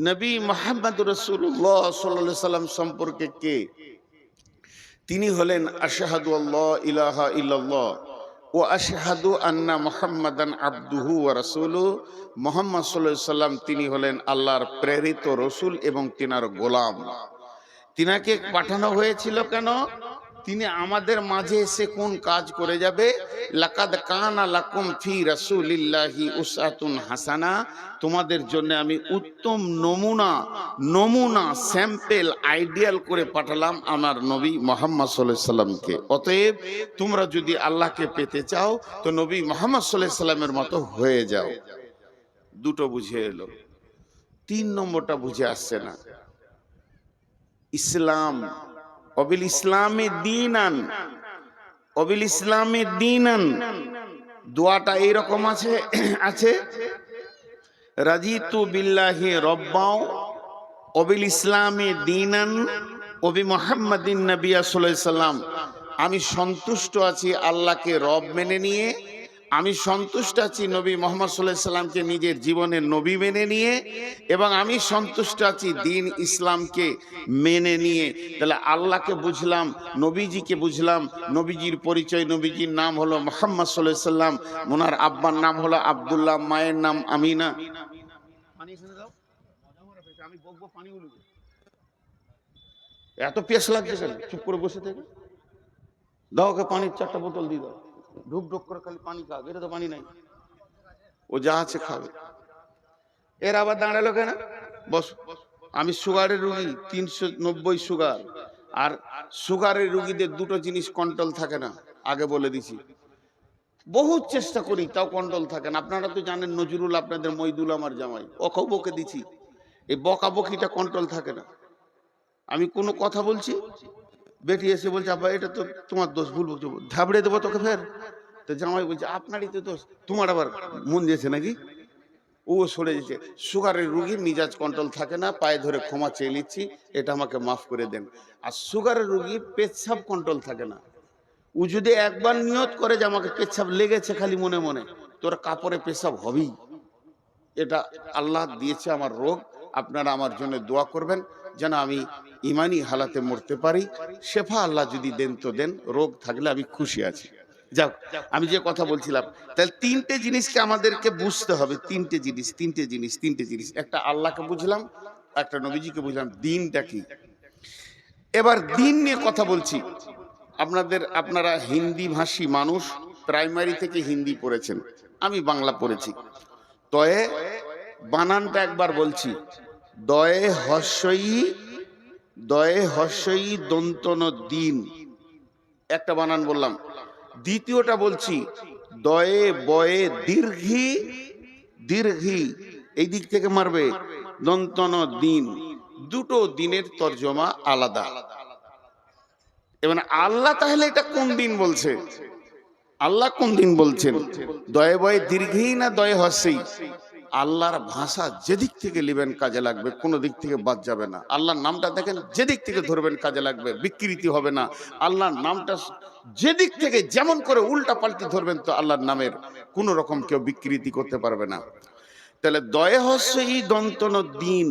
নবী মুহাম্মদ রাসূলুল্লাহ সাল্লাল্লাহু আলাইহি সাল্লাম সম্পর্কে কে? তিনি হলেন আশহাদু আল্লা ইলাহা ইল্লাল্লাহ ওয়া আশহাদু আন্না মুহাম্মাদান আবদুহু ওয়া রাসূলুহু। মুহাম্মদ সাল্লাল্লাহু আলাইহি সাল্লাম তিনি হলেন আল্লাহর প্রেরিত রসুল এবং তিনার গোলাম। তিনাকে পাঠানো হয়েছিল কেন? তিনি আমাদের মাঝে এসে কোন কাজ করে যাবে? লাকাদ কানা লাকুম ফি রাসূলিল্লাহি উসওয়াতুন হাসানা, তোমাদের জন্য আমি উত্তম নমুনা স্যাম্পল আইডিয়াল করে পাঠালাম আমার নবী মুহাম্মদ সাল্লাল্লাহু আলাইহি সাল্লামকে। অতএব তোমরা যদি আল্লাহকে পেতে চাও তো নবী মুহাম্মদ সাল্লাল্লাহু আলাইহি সাল্লামের মতো হয়ে যাও। দুটো বুঝে এলো, 3 নম্বরটা বুঝে আসছে না। ইসলাম অবিল ইসলামে দীনান, অবিল ইসলামে দীনান, দোয়াটা এইরকম আছে রাজিতু বিল্লাহি রব্বাও অবিল ইসলামে দীনান ওবি মুহাম্মাদিন নবিয়্যা সাল্লাল্লাহু আলাইহি সাল্লাম। আমি সন্তুষ্ট আছি আল্লাহকে রব মেনে নিয়ে, আমি সন্তুষ্ট আছি নবী মুহাম্মদ সাল্লাল্লাহু আলাইহি সাল্লামকে নিজের জীবনের নবী মেনে নিয়ে, এবং আমি সন্তুষ্ট আছি দিন ইসলামকে মেনে নিয়ে। তাহলে আল্লাহকে বুঝলাম, নবীজিকে বুঝলাম, নবীজির পরিচয়, নবীজির নাম হলো মুহাম্মদ সাল্লাল্লাহু আলাইহি সাল্লাম, ওনার আব্বার নাম হলো আব্দুল্লাহ, মায়ের নাম আমিনা। আমি বকবো, পানি উঠবে, এত পেশ লাগছে কেন? চুপ করে বসে থেকে দাও, ওকে পানির 4টা বোতল দিয়ে দাও, ঢুক ঢুক করে খালি পানি খাবে। এটা তো পানি নাই, ও যা আছে খাবে। এর আবার দাঁড়ালো কেন? বস, আমি সুগারের রুগী, 390 সুগার। আর সুগারের রুগীদের দুটো জিনিস কন্ট্রোল থাকে না, আগে বলে দিছি। বহুত চেষ্টা করি তাও কন্ট্রোল থাকে না। আপনারা তো জানেন নজরুল, আপনাদের মইদুল আমার জামাই, ওকেও বকে দিছি, এই বকাবকিটা কন্ট্রোল থাকে না। আমি কোনো কথা বলছি, বেটি এসে বলছে আব্বা এটা তো তোমার দোষ, ভুল বলছো, ঝাবড়ে দেবো তোকে ফের। তো জামাই বলছে আপনারই তো দোষ, তোমার আবার মন দিয়েছে নাকি? ও সরে যেছে। সুগারের রুগীর মিজাজ কন্ট্রোল থাকে না, পায়ে ধরে ক্ষমা চেয়ে নিচ্ছি, এটা আমাকে মাফ করে দেন। আর সুগারের রুগীর পেচ্ছাপ কন্ট্রোল থাকে না। ও যদি একবার নিয়ত করে যে আমাকে পেচ্ছাপ লেগেছে খালি মনে মনে, তোর কাপড়ে পেশাব হবেই। এটা আল্লাহ দিয়েছে আমার রোগ। আপনারা আমার জন্য দোয়া করবেন যেন আমি ইমানি হালাতে মরতে পারি। শেফা আল্লাহ যদি দেন তো দেন, রোগ থাকলে আমি খুশি আছি। যাক, আমি যে কথা বলছিলাম, তাহলে 3টে জিনিসকে আমাদেরকে বুঝতে হবে। 3টে জিনিস। একটা আল্লাহকে বুঝলাম, একটা নবীজিকে বুঝলাম, দিনটা কি। এবার দিন নিয়ে কথা বলছি। আপনারা হিন্দি ভাষী মানুষ, প্রাইমারি থেকে হিন্দি পড়েছেন, আমি বাংলা পড়েছি। তয়ে বানানটা একবার বলছি, দয়ে হস্যই দন্তন দিন, একটা বানান বললাম। দ্বিতীয়টা বলছি দয়ে বয়ে দীর্ঘি, এই দিক থেকে মারবে, দন্তন দিন। দুটো দিনের তর্জমা আলাদা। এবার আল্লাহ তাহলে এটা কোন দিন বলছে? আল্লাহ কোন দিন বলছেন? দয়ে বয়ে দীর্ঘি না দয়ে হস্যই? আল্লাহর ভাষা যেদিক থেকে নেবেন কাজে লাগবে, কোনো দিক থেকে বাদ যাবে না। আল্লাহর নামটা দেখেন, যেদিক থেকে ধরবেন কাজে লাগবে, বিকৃতি হবে না। আল্লাহর নামটা যেদিক থেকে যেমন করে উল্টা পাল্টি ধরবেন তো আল্লাহর নামের কোনো রকম কেউ বিকৃতি করতে পারবে না। তাহলে দয়ে হস্যই দন্তন দিন,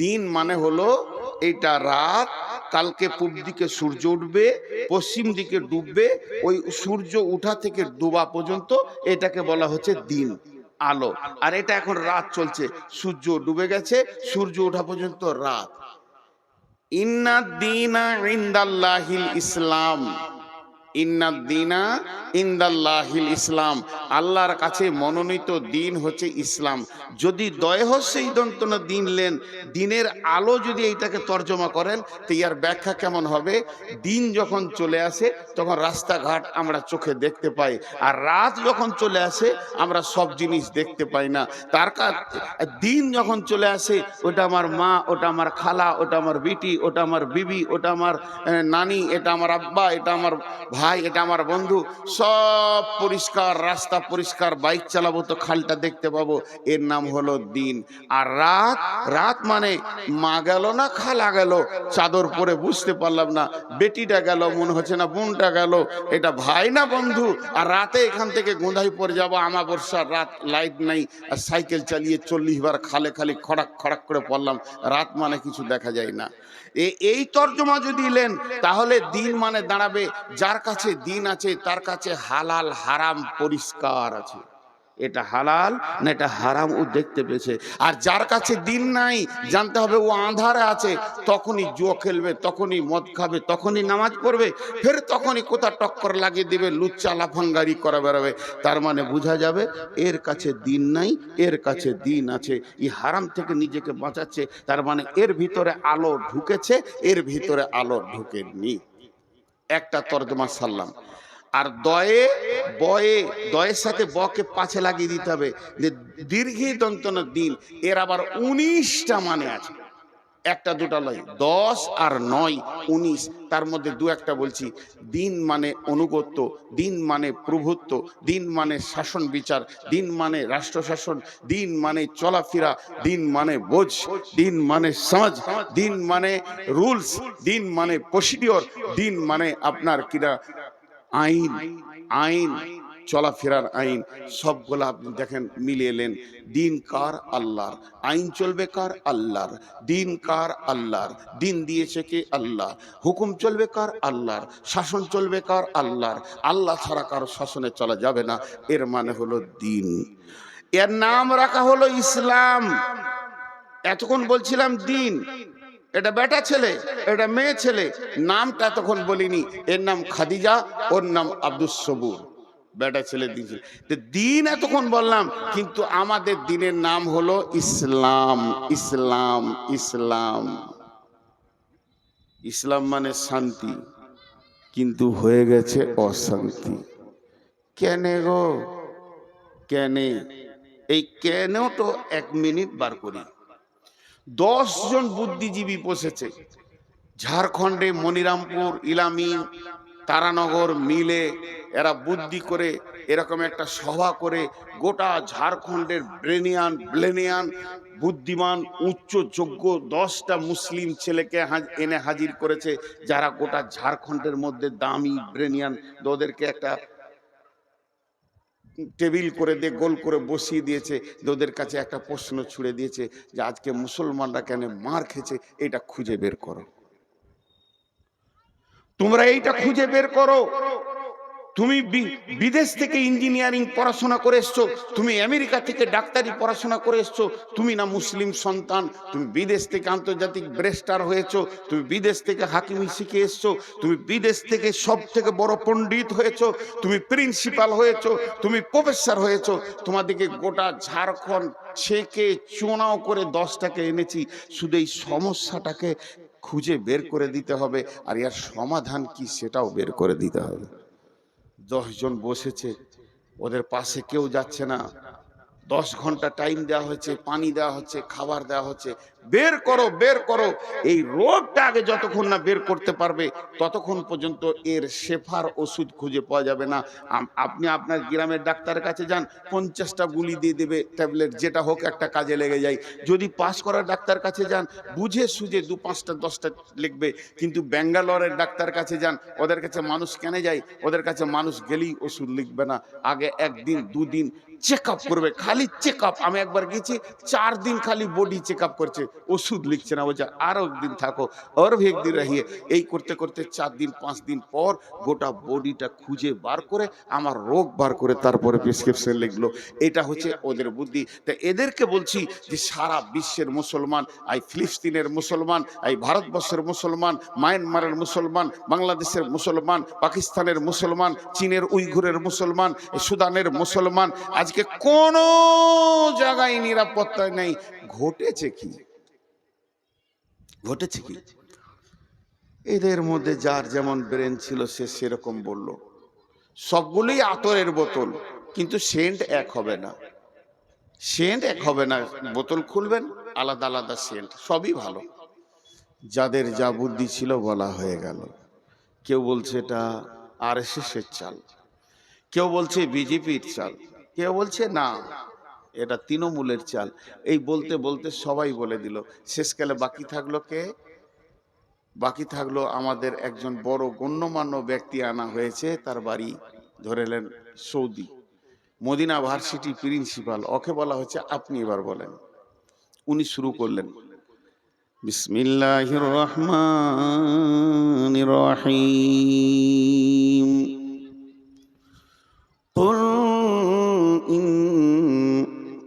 দিন মানে হলো এইটা রাত, কালকে পূব দিকে সূর্য উঠবে, পশ্চিম দিকে ডুববে, ওই সূর্য উঠা থেকে ডুবা পর্যন্ত এটাকে বলা হচ্ছে দিন, আলো। আর এটা এখন রাত চলছে, সূর্য ডুবে গেছে, সূর্য ওঠা পর্যন্ত রাত। ইন্নাদ দীনা ইনদাল্লাহিল ইসলাম, ইন্নাদ দীনা ইনদাল্লাহিল ইসলাম, আল্লাহর কাছে মনোনীত দিন হচ্ছে ইসলাম। যদি দয় হস্যই দন্তন দিন লেন, দিনের আলো যদি এইটাকে তর্জমা করেন তো ইয়ার ব্যাখ্যা কেমন হবে? দিন যখন চলে আসে তখন রাস্তাঘাট আমরা চোখে দেখতে পাই, আর রাত যখন চলে আসে আমরা সব জিনিস দেখতে পাই না। তার দিন যখন চলে আসে, ওটা আমার মা, ওটা আমার খালা, ওটা আমার বিটি, ওটা আমার বিবি, ওটা আমার নানি, এটা আমার আব্বা, এটা আমার ভাই, ভাই এটা আমার বন্ধু, সব পরিষ্কার, রাস্তা পরিষ্কার, বাইক চালাবো তো খালটা দেখতে পাবো, এর নাম হলো দিন। আর রাত, রাত মানে মা গেল না খালা গেল, চাদর পরে বুঝতে পারলাম না, বেটিটা গেল মনে হচ্ছে না বোনটা গেল, এটা ভাই না বন্ধু। আর রাতে এখান থেকে গোঁধাই পরে যাবো, আমাবস্যার রাত, লাইট নাই, আর সাইকেল চালিয়ে 40 বার খালে খালি খড়াক খড়াক করে পড়লাম, রাত মানে কিছু দেখা যায় না। এই তর্জমা যদি নেন তাহলে দিন মানে দাঁড়াবে যার কাছে দিন আছে তার কাছে হালাল হারাম পরিষ্কার আছে, এটা হালাল না এটা হারাম ও দেখতে পেয়েছে। আর যার কাছে দিন নাই জানতে হবে ও আঁধারে আছে, তখনই জুয়া খেলবে, তখনই মদ খাবে, তখনই নামাজ পড়বে, ফের তখনই কোথা টক্কর লাগিয়ে দেবে, লুচ্চা লাফাঙ্গারি করে বেড়াবে। তার মানে বোঝা যাবে এর কাছে দিন নাই, এর কাছে দিন আছে। এই হারাম থেকে নিজেকে বাঁচাচ্ছে, তার মানে এর ভিতরে আলো ঢুকেছে, এর ভিতরে আলো ঢুকেনি। একটা তর্জমা সারলাম। আর দয়ে বয়ে, দয়ের সাথে বকে পাছে লাগিয়ে দিতে হবে যে দীর্ঘী দন্তন দিন, এর আবার 19টা মানে আছে, একটা দুটা নয়, 10 আর 9 19, তার মধ্যে দু একটা বলছি। দিন মানে অনুগত্য, দিন মানে প্রভুত্ব, দিন মানে শাসন বিচার, দিন মানে রাষ্ট্র শাসন, দিন মানে চলাফেরা, দিন মানে বোঝ, দিন মানে সমাজ, দিন মানে রুলস, দিন মানে প্রসিডিওর, দিন মানে আপনার কিরা আইন, আইন চলাফেরার আইন, সবগুলো আপনি দেখেন মিলিয়ে এলেন। দিন কার? আল্লাহর। আইন চলবে কার? আল্লাহর। দিন কার? আল্লাহর। দিন দিয়েছে কে? আল্লাহ। হুকুম চলবে কার? আল্লাহর। শাসন চলবে কার? আল্লাহর। আল্লাহ ছাড়া কারো শাসনে চলা যাবে না, এর মানে হলো দিন। এর নাম রাখা হলো ইসলাম। এতক্ষণ বলছিলাম দিন, এটা বেটা ছেলে, এটা মেয়ে ছেলে, নামটা তখন বলিনি। এর নাম খাদিজা, ওর নাম আব্দুস সবুর, বেটা ছেলে দিয়েছে। দিন এতক্ষণ বললাম, কিন্তু আমাদের দিনের নাম হলো ইসলাম। ইসলাম, ইসলাম, ইসলাম মানে শান্তি, কিন্তু হয়ে গেছে অশান্তি। কেন গো? কেন? এই কেন তো 1 মিনিট বার করি। 10 জন বুদ্ধিজীবী বসেছে ঝাড়খণ্ডে, মনিরামপুর, ইলামি, তারানগর মিলে, এরা বুদ্ধি করে এরকম একটা সভা করে গোটা ঝাড়খণ্ডের ব্রেনিয়ান বুদ্ধিমান উচ্চ যোগ্য 10টা মুসলিম ছেলেকে এনে হাজির করেছে, যারা গোটা ঝাড়খণ্ডের মধ্যে দামি ব্রেনিয়ান। ওদেরকে একটা টেবিল করে দিয়ে গোল করে বসিয়ে দিয়েছে, ওদের কাছে একটা প্রশ্ন ছুড়ে দিয়েছে যে আজকে মুসলমানরা কেন মার খেয়েছে, এটা খুঁজে বের করো। তোমরা এইটা খুঁজে বের করো। তুমি বিদেশ থেকে ইঞ্জিনিয়ারিং পড়াশোনা করে এসছো, তুমি আমেরিকা থেকে ডাক্তারি পড়াশোনা করে এসছো, তুমি না মুসলিম সন্তান, তুমি বিদেশ থেকে আন্তর্জাতিক ব্যারিস্টার হয়েছো, তুমি বিদেশ থেকে হাকিমি শিখে এসছো, তুমি বিদেশ থেকে সব থেকে বড় পণ্ডিত হয়েছো, তুমি প্রিন্সিপাল হয়েছো, তুমি প্রফেসর হয়েছো। তোমাদেরকে গোটা ঝাড়খণ্ড ছেঁকে চোনাও করে 10টাকে এনেছি, শুধু এই সমস্যাটাকে খুঁজে বের করে দিতে হবে, আর এর সমাধান কি সেটাও বের করে দিতে হবে। 10 জন বসেছে, ওদের পাশে কেউ যাচ্ছে না। 10 ঘন্টা টাইম দেওয়া হচ্ছে, পানি দেওয়া হচ্ছে, খাবার দেওয়া হচ্ছে, বের করো, বের করো। এই রোগটা আগে যতক্ষণ না বের করতে পারবে ততক্ষণ পর্যন্ত এর শেফার ওষুধ খুঁজে পাওয়া যাবে না। আপনি আপনার গ্রামের ডাক্তারের কাছে যান, 50টা গুলি দিয়ে দেবে, ট্যাবলেট যেটা হোক একটা কাজে লেগে যায়। যদি পাস করার ডাক্তার কাছে যান, বুঝে সুঝে 2, 5টা 10টা লিখবে। কিন্তু ব্যাঙ্গালোরের ডাক্তার কাছে যান, ওদের কাছে মানুষ কেন যায়? ওদের কাছে মানুষ গেলেই ওষুধ লিখবে না, আগে 1 দিন 2 দিন চেক আপ করবে, খালি চেক আপ। আমি একবার গেছি, 4 দিন খালি বডি চেক আপ করছে, ওষুধ লিখছে না, বলছে আরো 1 দিন থাকো, আর भी 1 दिन रहिए। এই করতে করতে 4 দিন 5 দিন পর গোটা বডিটা খুঁজে বার করে আমার রোগ বার করে তারপরে প্রেসক্রিপশন লিখলো। এটা হচ্ছে ওদের বুদ্ধি। তা এদেরকে বলছি যে সারা বিশ্বের মুসলমান, এই ফিলিস্তিনের মুসলমান, এই ভারতবর্ষের মুসলমান, মায়ানমারের মুসলমান, বাংলাদেশের মুসলমান, পাকিস্তানের মুসলমান, চীনের উইঘুরের মুসলমান, সুদানের মুসলমান, আজকে কোনো জায়গায় নিরাপত্তা নেই। ঘটেছে কি? ঘটেছে কি? এদের মধ্যে যার যেমন ব্রেন ছিল সে সেরকম বলল। সবগুলোই আতরের বোতল, কিন্তু সেন্ট এক হবে না, সেন্ট এক হবে না। বোতল খুলবেন, আলাদা আলাদা সেন্ট, সবই ভালো। যাদের যা বুদ্ধি ছিল বলা হয়ে গেল। কেউ বলছে এটা আরএসএসের চাল, কেউ বলছে বিজেপির চাল, কেউ বলছে না এটা তৃণমূলের চাল। এই বলতে বলতে সবাই বলে দিল। শেষকালে বাকি থাকলো কে? বাকি থাকলো আমাদের একজন বড় গণ্যমান্য ব্যক্তি আনা হয়েছে, তার বাড়ি ধরেলেন সৌদি, মদিনা ভার্সিটি প্রিন্সিপাল। ওকে বলা হচ্ছে আপনি এবার বলেন। উনি শুরু করলেন, বিসমিল্লাহির রহমানির রহিম, কুল ইন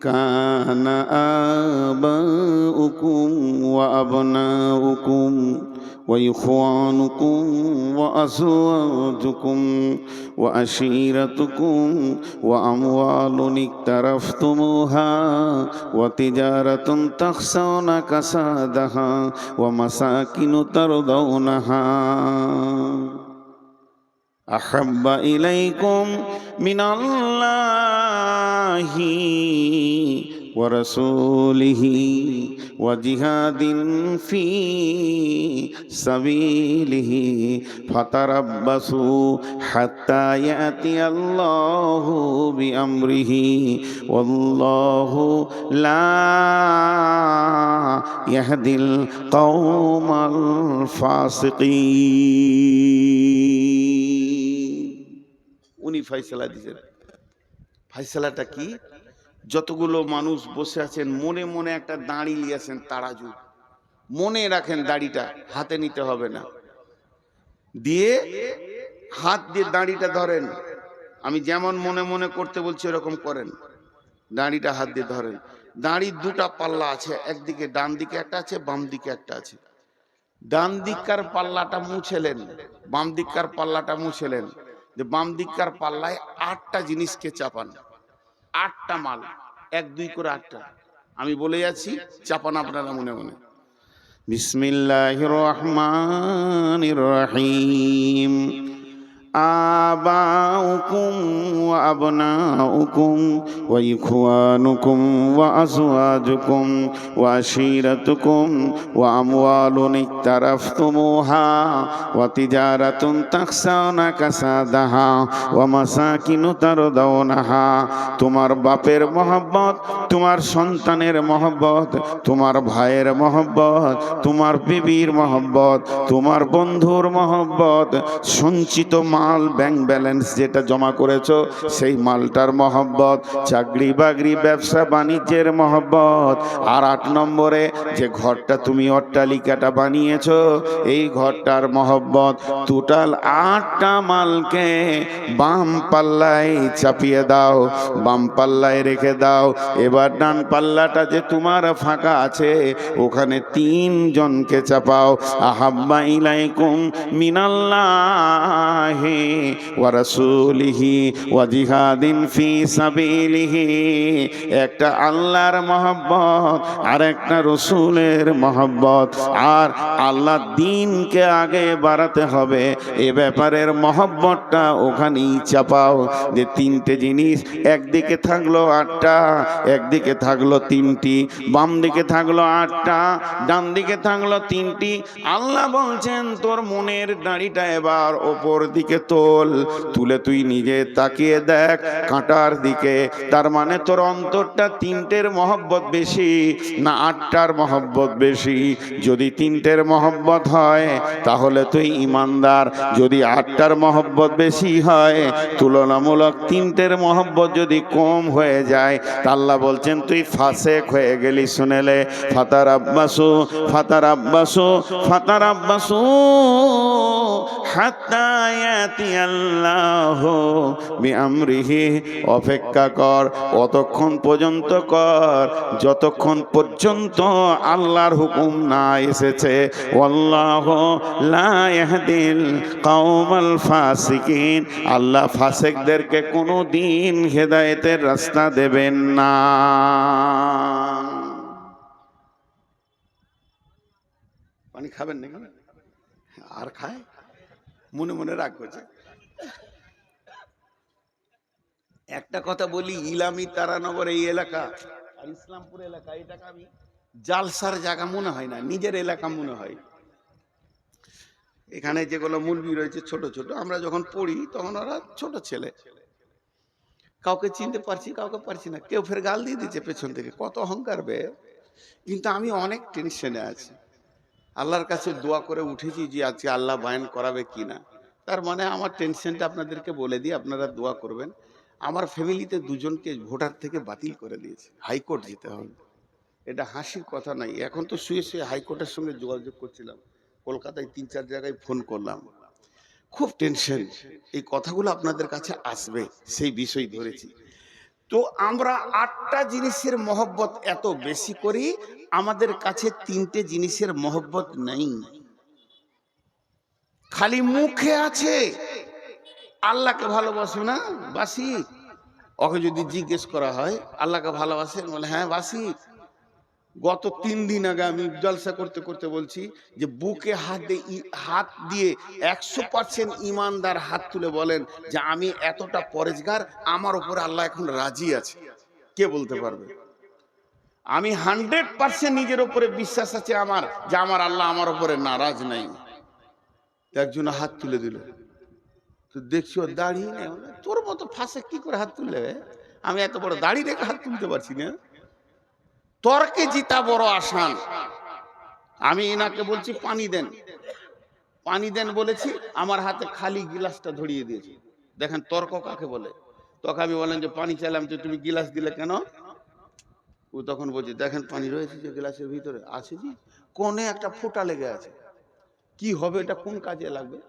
কানা আবাউকুম ওয়া আবনাউকুম وإخوانكم وأزواجكم وعشيرتكم وأموال اقترفتموها وتجارة تخشون كسادها ومساكن ترضونها أحب إليكم من الله ورسوله وجهاد في سبيله فتربصوا حتى يأتي الله بأمره والله لا يهدي القوم الفاسقين। উনি ফয়সালা দিয়েছেন। ফয়সালাটা কি? যতগুলো মানুষ বসে আছেন মনে মনে একটা দাঁড়ি নিয়েছেন, তারাজু মনে রাখেন, দাড়িটা হাতে নিতে হবে না, দিয়ে হাত দিয়ে দাড়িটা ধরেন। আমি যেমন মনে মনে করতে বলছি এরকম করেন, দাড়িটা হাত দিয়ে ধরেন। দাড়ির দুটা পাল্লা আছে, একদিকে ডান দিকে একটা আছে, বাম দিকে একটা আছে। ডান দিককার পাল্লাটা মুছেলেন, বাম দিককার পাল্লাটা মুছেলেন। যে বাম দিককার পাল্লায় 8টা জিনিসকে চাপান, 8টা মাল, 1 2 করে 8টা। আমি বলে যাচ্ছি, চাপান আপনারা মনে মনে। বিসমিল্লাহির রহমানির রহিম। آباؤكم وأبناؤكم وإخوانكم وأزواجكم وعشيرتكم وأموال اقترفتموها وتجارة تخشون كسادها ومساكن ترضونها। তোমার বাপের মহব্বত, তোমার সন্তানের মহব্বত, তোমার ভাইয়ের মহব্বত, তোমার বিবির মহব্বত, তোমার বন্ধুর মহব্বত, সঞ্চিত মাল, ব্যাংক ব্যালেন্স যেটা জমা করেছো সেই মালটার মহব্বত, চাকরি বাকরি ব্যবসা বাণিজ্যের মহব্বত। আর 8 নম্বরে যে ঘরটা তুমি অট্টালিকাটা বানিয়েছো এই ঘরটার মহব্বত। টোটাল 8টা মালকে বাম পাল্লায় চাপিয়ে দাও, বাম পাল্লায় রেখে দাও। এবার ডান পাল্লাটা যে তোমার ফাঁকা আছে ওখানে 3 জনকে চাপাও। আহাব্বা ইলাইকুম মিনাল্লাহি ওয়া রাসূলিহি ওয়া জিহাদিন ফি সাবিলিহি। একটা আল্লাহর মহব্বত আর একটা রসুলের মহব্বত। আর আল্লাহর দ্বীনকে আগে বাড়াতে হবে, এ ব্যাপারের মহব্বতটা ওখানেই চাপাও। যে 3টে জিনিস, একদিকে থাকলো 8টা, একদিকে থাকলো 3টি, বাম দিকে থাকলো 8টা, ডান দিকে থাকলো 3টি। আল্লাহ বলছেন তোর মনের দাড়িটা এবার ওপর দিকে তোল, তুলে তুই নিজে তাকিয়ে দেখ কাঁটার দিকে। তার মানে তোর অন্তরটা 3টের মহব্বত বেশি না 8টার মহব্বত বেশি? যদি 3টের মহব্বত হয় তাহলে তুই ইমানদার। যদি 8টার মহব্বত বেশি হয়, তুলনামূলক 3টের মহব্বত যদি কম হয়ে যায়, তা আল্লাহ বলছেন তুই ফাসেক হয়ে গেলি। শুনেলে ফাতারাব্বাসু ফাতারাব্বাসু ফাতারাব্বাসু হাত্তা ইয়াতিয়াল্লাহু বিআমরিহি। অপেক্ষা কর, অতক্ষণ পর্যন্ত কর যতক্ষণ পর্যন্ত আল্লাহর হুকুম না এসেছে। ওয়াল্লাহু লা ইয়াহদিল কওমাল ফাসিকিন। আল্লাহ ফাসিকদেরকে কোনোদিন হেদায়েতের রাস্তা দেবেন না। পানি খাবেন নাকি? আর খায়, মনে মনে রাগ করছে। একটা কথা বলি, ইলামি তারানগর এই এলাকা আর ইসলামপুর এলাকা, এটাকে আমি জালসার জায়গা মনে হয় না, নিজের এলাকা মনে হয়। এখানে যেগুলো মুলবি রয়েছে ছোট ছোট, আমরা যখন পড়ি তখন ওরা ছোট ছেলে, কাউকে চিনতে পারছি কাউকে পারছি না, কেউ ফের গাল দিয়ে দিচ্ছে পেছন থেকে, কত অহংকার বে। কিন্তু আমি অনেক টেনশনে আছি, আল্লাহর কাছে দোয়া করে উঠেছি যে আজকে আল্লাহ বায়ান করাবে কিনা। তার মানে আমার টেনশনটা আপনাদেরকে বলে দিই, আপনারা দোয়া করবেন। আমার ফ্যামিলিতে দুজনকে ভোটার থেকে বাতিল করে দিয়েছে, হাইকোর্ট যেতে হবে। এটা হাসির কথা নাই। এখন তো শুয়ে শুয়ে হাইকোর্টের সঙ্গে যোগাযোগ করছিলাম, কলকাতায় 3-4 জায়গায় ফোন করলাম, খুব টেনশন। এই কথাগুলো আপনাদের কাছে আসবে সেই বিষয় ধরেছি। তো আমরা 8টা জিনিসের মহব্বত এত বেশি করি, আমাদের কাছে 3টে জিনিসের মহব্বত নেই, খালি মুখে আছে। আল্লাহকে ভালোবাসো না? বাসি। ওকে যদি জিজ্ঞেস করা হয় আল্লাহকে ভালোবাসেন, বলে হ্যাঁ বাসি। গত 3 দিন আগে আমি জলসা করতে করতে বলছি যে বুকে হাত দিয়ে 100% ইমানদার হাত তুলে বলেন যে আমি এতটা পরেজগার, আমার উপরে আল্লাহ এখন রাজি আছে। কে বলতে পারবে? আমি 100% নিজের উপরে বিশ্বাস আছে আমার, যে আমার আল্লাহ আমার উপরে নারাজ নাই। একজন হাত তুলে দিল, তো দেখছি ও দাড়ি নেই। তোর মতো ফাঁসে কি করে হাত তুললে? আমি এত বড় দাড়ি রেখে হাত তুলতে পারছি না। তর্কে জিতা বড় আসান। আমি এনাকে বলছি পানি দেন, পানি দেন বলেছি, আমার হাতে খালি গিলাসটা ধরিয়ে দিয়েছি। দেখেন তর্ক কাকে বলে। তখন আমি বললাম যে পানি চাইলাম, তো তুমি গিলাস দিলে কেন? ও তখন বলছে দেখেন পানি রয়েছে যে গ্লাসের ভিতরে আছে, জি কোণে একটা ফোঁটা লেগে আছে, কি হবে এটা? কোন কাজে লাগবে?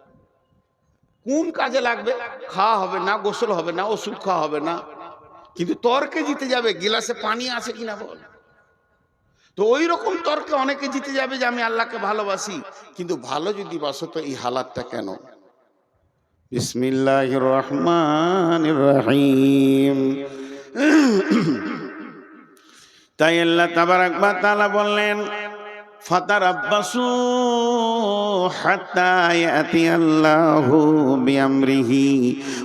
কোন কাজে লাগবে? খাওয়া হবে না, গোসল হবে না, ওষুধ খাওয়া হবে না, কিন্তু তর্কে জিতে যাবে গিলাসে পানি আছে কিনা বল। তো ওই রকম তর্কে অনেকে জিতে যাবে যে আমি আল্লাহকে ভালোবাসি, কিন্তু ভালো যদি বাসো তো এই হালাতটা কেন? বিসমিল্লাহির রহমানির রহিম। তাই আল্লাহ তাবারাক ওয়া তাআলা বললেন ফাতারাব্বাসু হাত্তা ইয়াতিয়াল্লাহু বিআমরিহি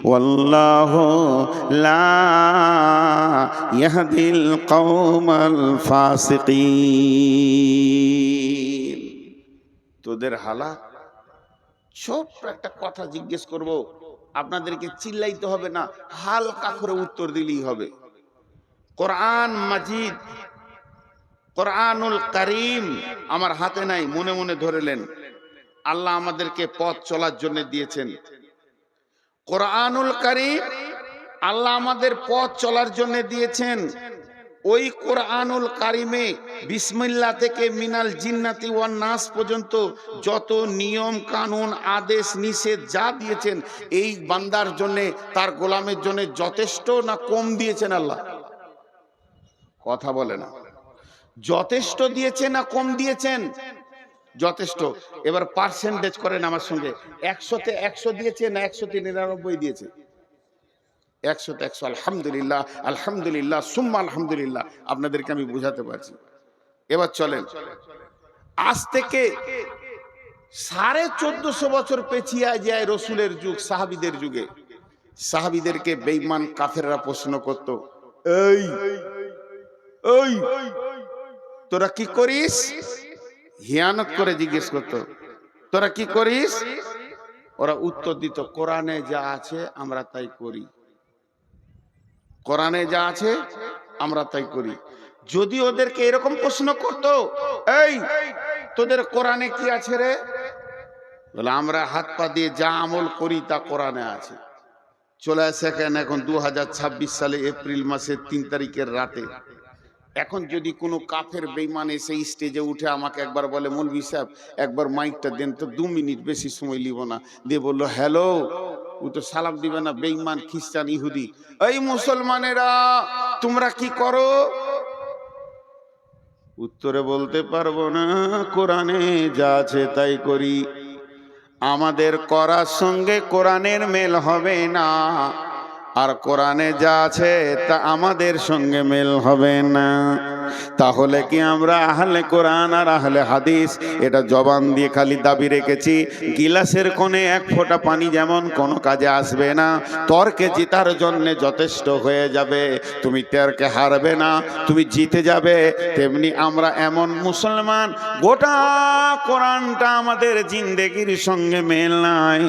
ওয়াল্লাহু লা ইয়াহদিল কওমাল ফাসিকিন। তোদের হালাত, ছোট্ট একটা কথা জিজ্ঞেস করব, আপনাদেরকে চিল্লাইতে হবে না, হালকা করে উত্তর দিলেই হবে। কোরআন মাজিদ, কোরআনুল কারীম আমার হাতে নাই, মনে মনে ধরেলেন। আল্লাহ আমাদেরকে পথ চলার জন্য দিয়েছেন কোরআনুল কারীম, আল্লাহ আমাদের পথ চলার জন্য দিয়েছেন। ওই কোরআনুল কারীমে বিসমিল্লাহ থেকে মিনাল জিন্নাতি ওয়ান নাস পর্যন্ত যত নিয়ম কানুন আদেশ নিষেধ যা দিয়েছেন, এই বান্দার জন্য, তার গোলামের জন্য যথেষ্ট না কম দিয়েছেন? আল্লাহ কথা বলে না। যথেষ্ট দিয়েছে না কম দিয়েছেন? যথেষ্ট। এবার পার্সেন্টেজ করেন আমার সঙ্গে, 100-তে 100 দিয়েছে না 100-তে 99 দিয়েছে? 100-তে 100। আলহামদুলিল্লাহ, আলহামদুলিল্লাহ, সুম্মা আলহামদুলিল্লাহ। আপনাদেরকে আমি বুঝাতে পারছি। এবার চলেন, আজ থেকে 1450 বছর পেছিয়ে যায় রসুলের যুগ, সাহাবীদের যুগে। সাহাবীদেরকে বেঈমান কাফেররা প্রশ্ন করত, এই ওই তোরা কি করিস? হিয়ানত করে জিজ্ঞেস করতো, তোরা কি করিস? ওরা উত্তর দিত, কোরআনে যা আছে আমরা তাই করি, কোরআনে যা আছে আমরা তাই করি। যদি ওদেরকে এরকম প্রশ্ন করতো, এই তোদের কোরআনে কি আছে রে? বলে আমরা হাত পা দিয়ে যা আমল করি তা কোরআনে আছে। চলে আসে কেন এখন 2026 সালে এপ্রিল মাসের 3 তারিখের রাতে। এখন যদি কোনো কাফের বেঈমান এসে স্টেজে উঠে আমাকে একবার বলে, মৌলভী সাহেব একবার মাইকটা দেন তো, 2 মিনিট, বেশি সময় লিব না, দিয়ে বললো হ্যালো, ও তো সালাম দিবে না, বেঈমান খ্রিস্টান ইহুদি। এই মুসলমানেরা তোমরা কি করো? উত্তরে বলতে পারবো না, কোরআনে যা আছে তাই করি। আমাদের করার সঙ্গে কোরআনের মেল হবে না, আর কোরআনে যা আছে তা আমাদের সঙ্গে মেল হবে না। তাহলে কি আমরা আহলে কোরআন আর আহলে হাদিস এটা জবান দিয়ে খালি দাবি রেখেছি? গিলাসের কোণে এক ফোঁটা পানি যেমন কোনো কাজে আসবে না, তর্কে জিতার জন্য যথেষ্ট হয়ে যাবে, তুমি তর্কে হারবে না, তুমি জিতে যাবে, তেমনি আমরা এমন মুসলমান গোটা কোরআনটা আমাদের জিন্দেগির সঙ্গে মেল নাই।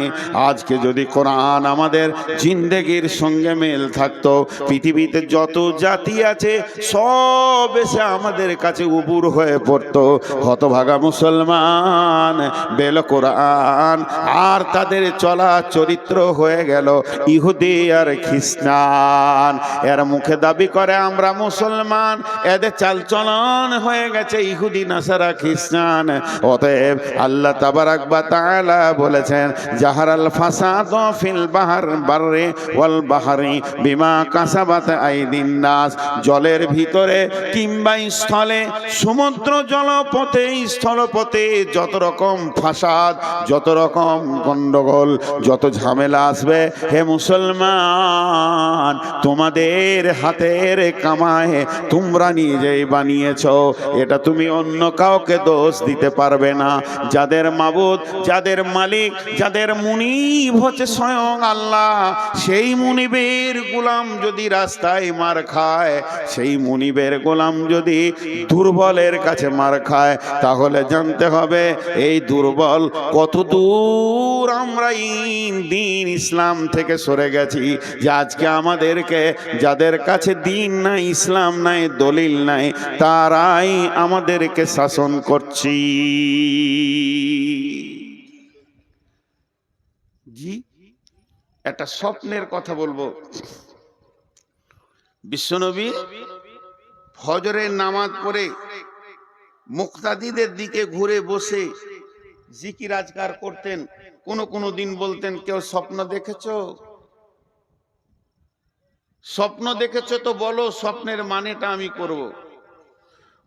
আজকে যদি কোরআন আমাদের জিন্দেগির সঙ্গে মেল থাকতো, পৃথিবীতে যত জাতি আছে সব এসে আমাদের কাছে উবুর হয়ে পড়তো। হতভাগা মুসলমান বেল কোরআন আর তাদের চলা চরিত্র হয়ে গেল ইহুদি আর খ্রিস্টান। এর মুখে দাবি করে আমরা মুসলমান, এদের চালচলন হয়ে গেছে ইহুদি নাসারা খ্রিস্টান। অতএব আল্লাহ তাবারাক ওয়া তাআলা বলেছেন, জাহারাল ফাসাদ ফিল বাররি ওয়াল বাহরি বিমা কাসাবাত আইদিন নাস। জলের ভিতরে কিংবা স্থলে, সমুদ্র জলপথে স্থলপথে যত রকম ফাসাদ, যত রকম গন্ডগোল, যত ঝামেলা আসবে, হে মুসলমান তোমাদের হাতের কামায় তোমরা নিজেই বানিয়েছো, এটা তুমি অন্য কাউকে দোষ দিতে পারবে না। যাদের মাবুদ, যাদের মালিক, যাদের মুনিব হচ্ছে স্বয়ং আল্লাহ, সেই মুনিবের গোলাম যদি রাস্তায় মার খায়, সেই মুনিবের গোলাম যদি দুর্বলের কাছে মার খায়, তাহলে জানতে হবে এই দুর্বল কত দূর আমরা দিন ইসলাম থেকে সরে গেছি, যে আজকে আমাদেরকে, যাদের কাছে দিন নাই, ইসলাম নাই, দলিল নাই, তারাই আমাদেরকে শাসন করছি। জি, একটা স্বপ্নের কথা বলবো। বিশ্বনবী ফজরের নামাজ পড়ে মুক্তাদিদের দিকে ঘুরে বসে জিকির আজকার করতেন। কোন দিন বলতেন, কেউ স্বপ্ন দেখেছো? স্বপ্ন দেখেছো তো বলো, স্বপ্নের মানেটা আমি করব।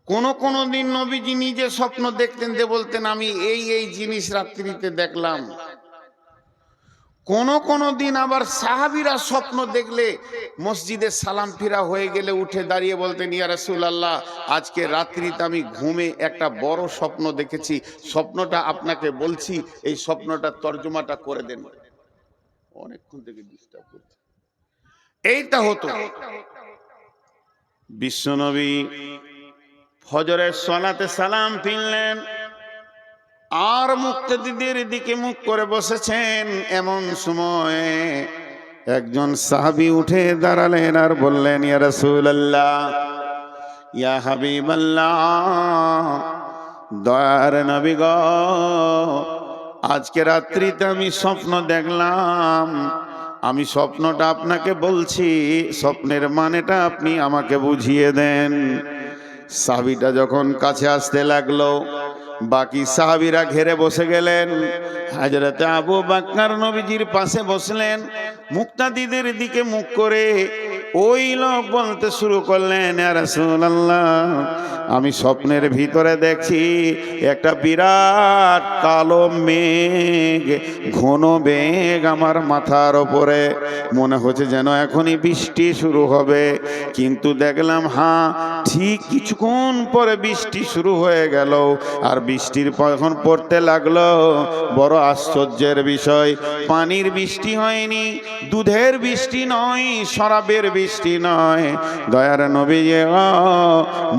কোন দিন নবীজি নিজে স্বপ্ন দেখতেন, যে বলতেন আমি এই জিনিস রাত্রিতে দেখলাম। কোন দিন আবার সাহাবীরা স্বপ্ন দেখলে মসজিদে সালাম ফিরা হয়ে গেলে উঠে দাঁড়িয়ে বলতেন, ইয়া রাসূলুল্লাহ, আজকে রাত্রিতে আমি ঘুমে একটা বড় স্বপ্ন দেখেছি, স্বপ্নটা আপনাকে বলছি, এই স্বপ্নটার তর্জমাটা করে দেন। অনেকক্ষণ থেকে ডিস্টার্ব করছে। এইটা হতো। বিশ্বনবী ফজরের সালাতে সালাম ফিরলেন আর মুক্তাদিদের দিকে মুখ করে বসেছেন। এমন সময় একজন সাহাবী উঠে দাঁড়ালেন আর বললেন, ইয়া রাসূলুল্লাহ, ইয়া হাবিবাল্লাহ, দয়ার নবী গো, আজকে রাত্রিতে আমি স্বপ্ন দেখলাম, আমি স্বপ্নটা আপনাকে বলছি, স্বপ্নের মানেটা আপনি আমাকে বুঝিয়ে দেন। সাহাবীটা যখন কাছে আসতে লাগলো, বাকি সাহাবীরা ঘেরে বসে গেলেন। হযরতে আবু বকর নবীজির পাশে বসলেন, মুক্তাদিদের দিকে মুখ করে ওই লোক বলতে শুরু করলেন, ইয়া রাসূলুল্লাহ, আমি স্বপ্নের ভিতরে দেখছি একটা বিরাট কালো মেঘ, ঘন মেঘ আমার মাথার ওপরে, মনে হচ্ছে যেন এখনই বৃষ্টি শুরু হবে। কিন্তু দেখলাম ঠিক কিছুক্ষণ পরে বৃষ্টি শুরু হয়ে গেল। আর বৃষ্টির যখন পড়তে লাগলো, বড় আশ্চর্যের বিষয়, পানির বৃষ্টি হয়নি, দুধের বৃষ্টি নয়, শরাবের বৃষ্টি নয়, দয়ার নবী,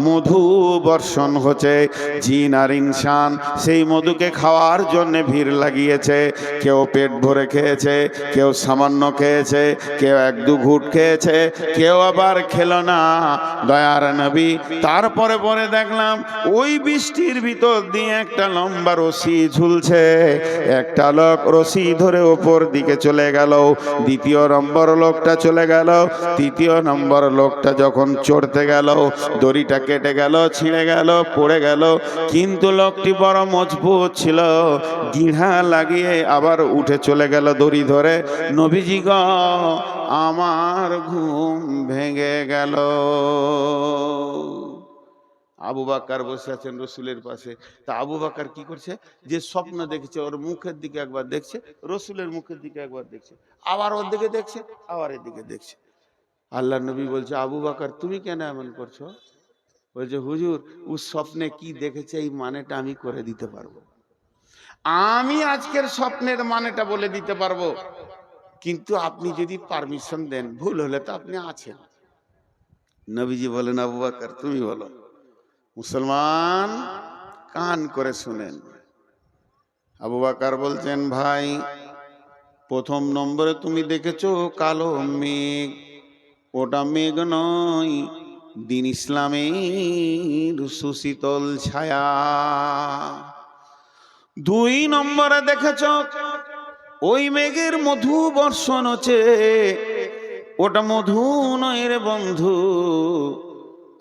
মধু বর্ষণ হচ্ছে। জিন আর ইনসান সেই মধুকে খাওয়ার জন্য ভিড় লাগিয়েছে। কেউ পেট ভরে খেয়েছে, কেউ সামান্য খেয়েছে, কেউ এক দু ঘুট খেয়েছে, কেউ আবার খেলো না। দয়ার নবী তারপরে পরে দেখলাম ওই বৃষ্টির ভিতর দিয়ে একটা লম্বা রশি ঝুলছে। একটা লোক রশি ধরে ওপর দিকে চলে গেল, দ্বিতীয় নম্বর লোকটা চলে গেল, তৃতীয় নম্বর লোকটা যখন চড়তে গেল, দড়িটা কেটে গেল, ছিঁড়ে গেল, পড়ে গেল। কিন্তু লোকটি বড় মজবুত ছিল, গিঁড়া লাগিয়ে আবার উঠে চলে গেল দড়ি ধরে। নবীজি গো, আমার ঘুম ভেঙে গেল। আবু বকর বসে আছেন রসুলের পাশে। তা আবু বকর কি করছে, যে স্বপ্ন দেখেছে ওর মুখের দিকে একবার দেখছে, রসুলের মুখের দিকে একবার দেখছে, আবার ওর দিকে দেখছে, আবার এর দিকে দেখছে। আল্লাহ নবী বলছে, আবু বকর তুমি কেন এমন করছো? বলছে হুজুর ও স্বপ্নে কি দেখেছে এই মানেটা আমি করে দিতে পারবো, আমি আজকের স্বপ্নের মানেটা বলে দিতে পারবো, কিন্তু আপনি যদি পারমিশন দেন, ভুল হলে তো আপনি আছেন। নবীজি বলেন আবু বকর তুমি বলো। মুসলমান কান করে শুনেন। আবু বকর বলছেন ভাই, প্রথম নম্বরে তুমি দেখেছো কালো মেঘ, ওটা মেঘ নয়, দিন ইসলামের সুশীতল ছায়া। দুই নম্বরে দেখেছ ওই মেঘের মধু বর্ষণ হচ্ছে, ওটা মধু নয় রে বন্ধু,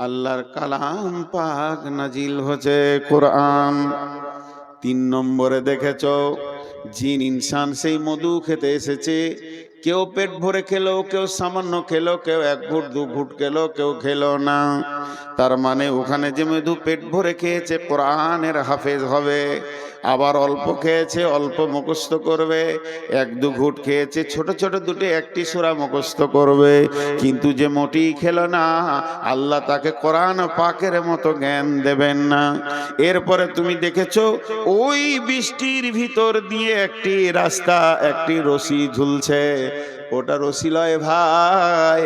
আল্লাহর কালাম পাক নাজিল হচ্ছে, কোরআন। তিন নম্বরে দেখেছ জিন ইনসান সেই মধু খেতে এসেছে, কেউ পেট ভরে খেলো, কেউ সামান্য খেলো, কেউ এক ঘুট দু ঘুট খেলো, কেউ খেলো না। তার মানে ওখানে যে মধু পেট ভরে খেয়েছে কোরআনের হাফেজ হবে, আবার অল্প খেয়েছে অল্প মুখস্থ করবে, এক দু ঘুট খেয়েছে ছোট ছোট দুটি একটি সূরা মুখস্থ করবে। কিন্তু যে মোটি খেলো না, আল্লাহ তাকে কোরআন পাকের মতো জ্ঞান দেবেন না। এরপরে তুমি দেখেছো ওই বৃষ্টির ভিতর দিয়ে একটি রাস্তা, একটি রশি ঝুলছে, ওটা রশি লয় ভাই,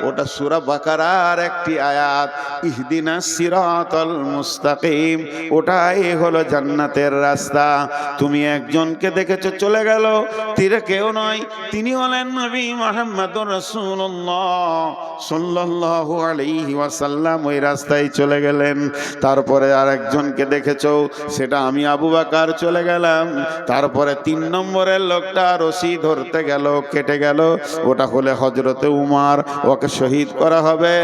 ওটা সূরা বাকারার একটি আয়াত, ইহদিনাস সিরাতাল মুস্তাকিম, ওটাই হলো জান্নাতের রাস্তা। তুমি একজনকে দেখেছো চলে গেল, তীরে কেউ নয়, তিনি হলেন নবী মুহাম্মদুর রাসূলুল্লাহ সাল্লাল্লাহু আলাইহি ওয়াসাল্লাম, ওই রাস্তায় চলে গেলেন। তারপরে আরেকজনকে দেখেছো, সেটা আমি আবু বকর চলে গেলাম। তারপরে তিন নম্বরের লোকটা রশি ধরতে গেল, কেটে গেল, ওটা হলে হযরতে উমর, ওকে শহীদ করা হবে,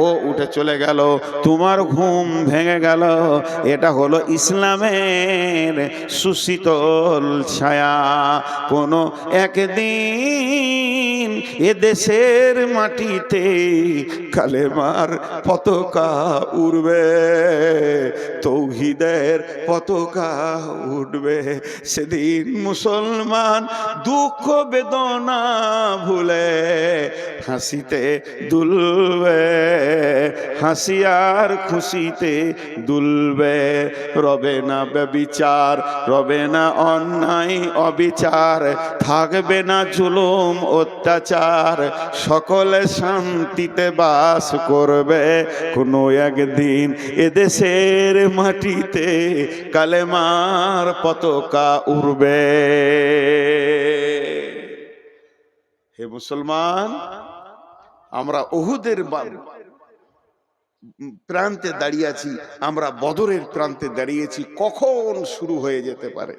ও উঠে চলে গেল। তোমার ঘুম ভেঙে গেল, এটা হলো ইসলামের সুশীতল ছায়া। কোনো একদিন এ দেশের মাটিতে কালেমার পতাকা উড়বে, তৌহিদের পতাকা উঠবে। সেদিন মুসলমান দুঃখ বেদনা ভুলে হাসিতে দুলবে, হাসি আর খুশিতে দুলবে। রবে না ব্যভিচার, রবে না অন্যায় অবিচার, থাকবে না জুলুম অত্যাচার, সকলে শান্তিতে বাস করবে। কোনো একদিন এদেশের মাটিতে কালেমার পতাকা উড়বে। হে মুসলমান, আমরা উহুদের প্রান্তে দাঁড়িয়ে আছি, আমরা বদরের প্রান্তে দাঁড়িয়েছি, কখন শুরু হয়ে যেতে পারে।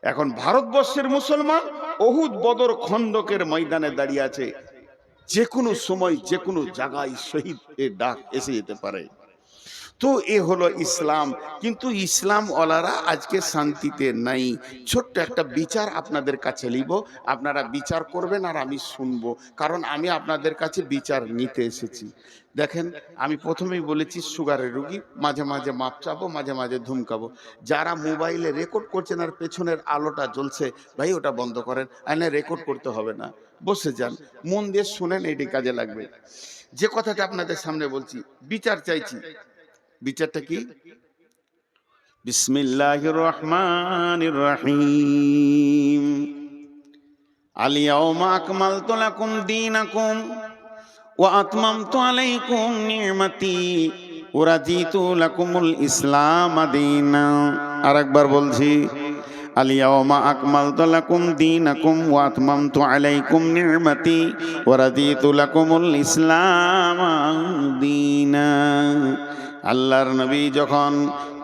এখন ভারতবর্ষের মুসলমান উহুদ বদর খন্দকের ময়দানে দাঁড়িয়ে আছে, যে কোনো সময় যে কোনো জায়গায় শহীদ এর ডাক এসে যেতে পারে। তো এ হলো ইসলাম। কিন্তু ইসলাম ওয়ালারা আজকে শান্তিতে নাই। ছোট্ট একটা বিচার আপনাদের কাছে নিব, আপনারা বিচার করবেন আর আমি শুনবো, কারণ আমি আপনাদের কাছে বিচার নিতে এসেছি। দেখেন, আমি প্রথমেই বলেছি সুগারের রুগী, মাঝে মাঝে মাপ চাবো, মাঝে মাঝে ধুমকাবো। যারা মোবাইলে রেকর্ড করছেন আর পেছনের আলোটা জ্বলছে, ভাই ওটা বন্ধ করেন, আইনে রেকর্ড করতে হবে না, বসে যান, মন দিয়ে শুনেন, এটি কাজে লাগবে। যে কথাটা আপনাদের সামনে বলছি, বিচার চাইছি। বিচারটা কি? বিসমিল্লাহির রহমানির রহিম। আল ইয়াউমা আকমালতু লাকুম দীনাকুম ওয়া আতমামতু আলাইকুম নি'মাতি ওয়া রাদিতু লাকুমুল ইসলাম দীনা। আরেকবার বলছি, আল ইয়াউমা আকমালতু লাকুম দীনাকুম ওয়া আতমামতু আলাইকুম নি'মাতি ওয়া রাদিতু লাকুমুল ইসলাম দীনা। আল্লাহর নবী যখন,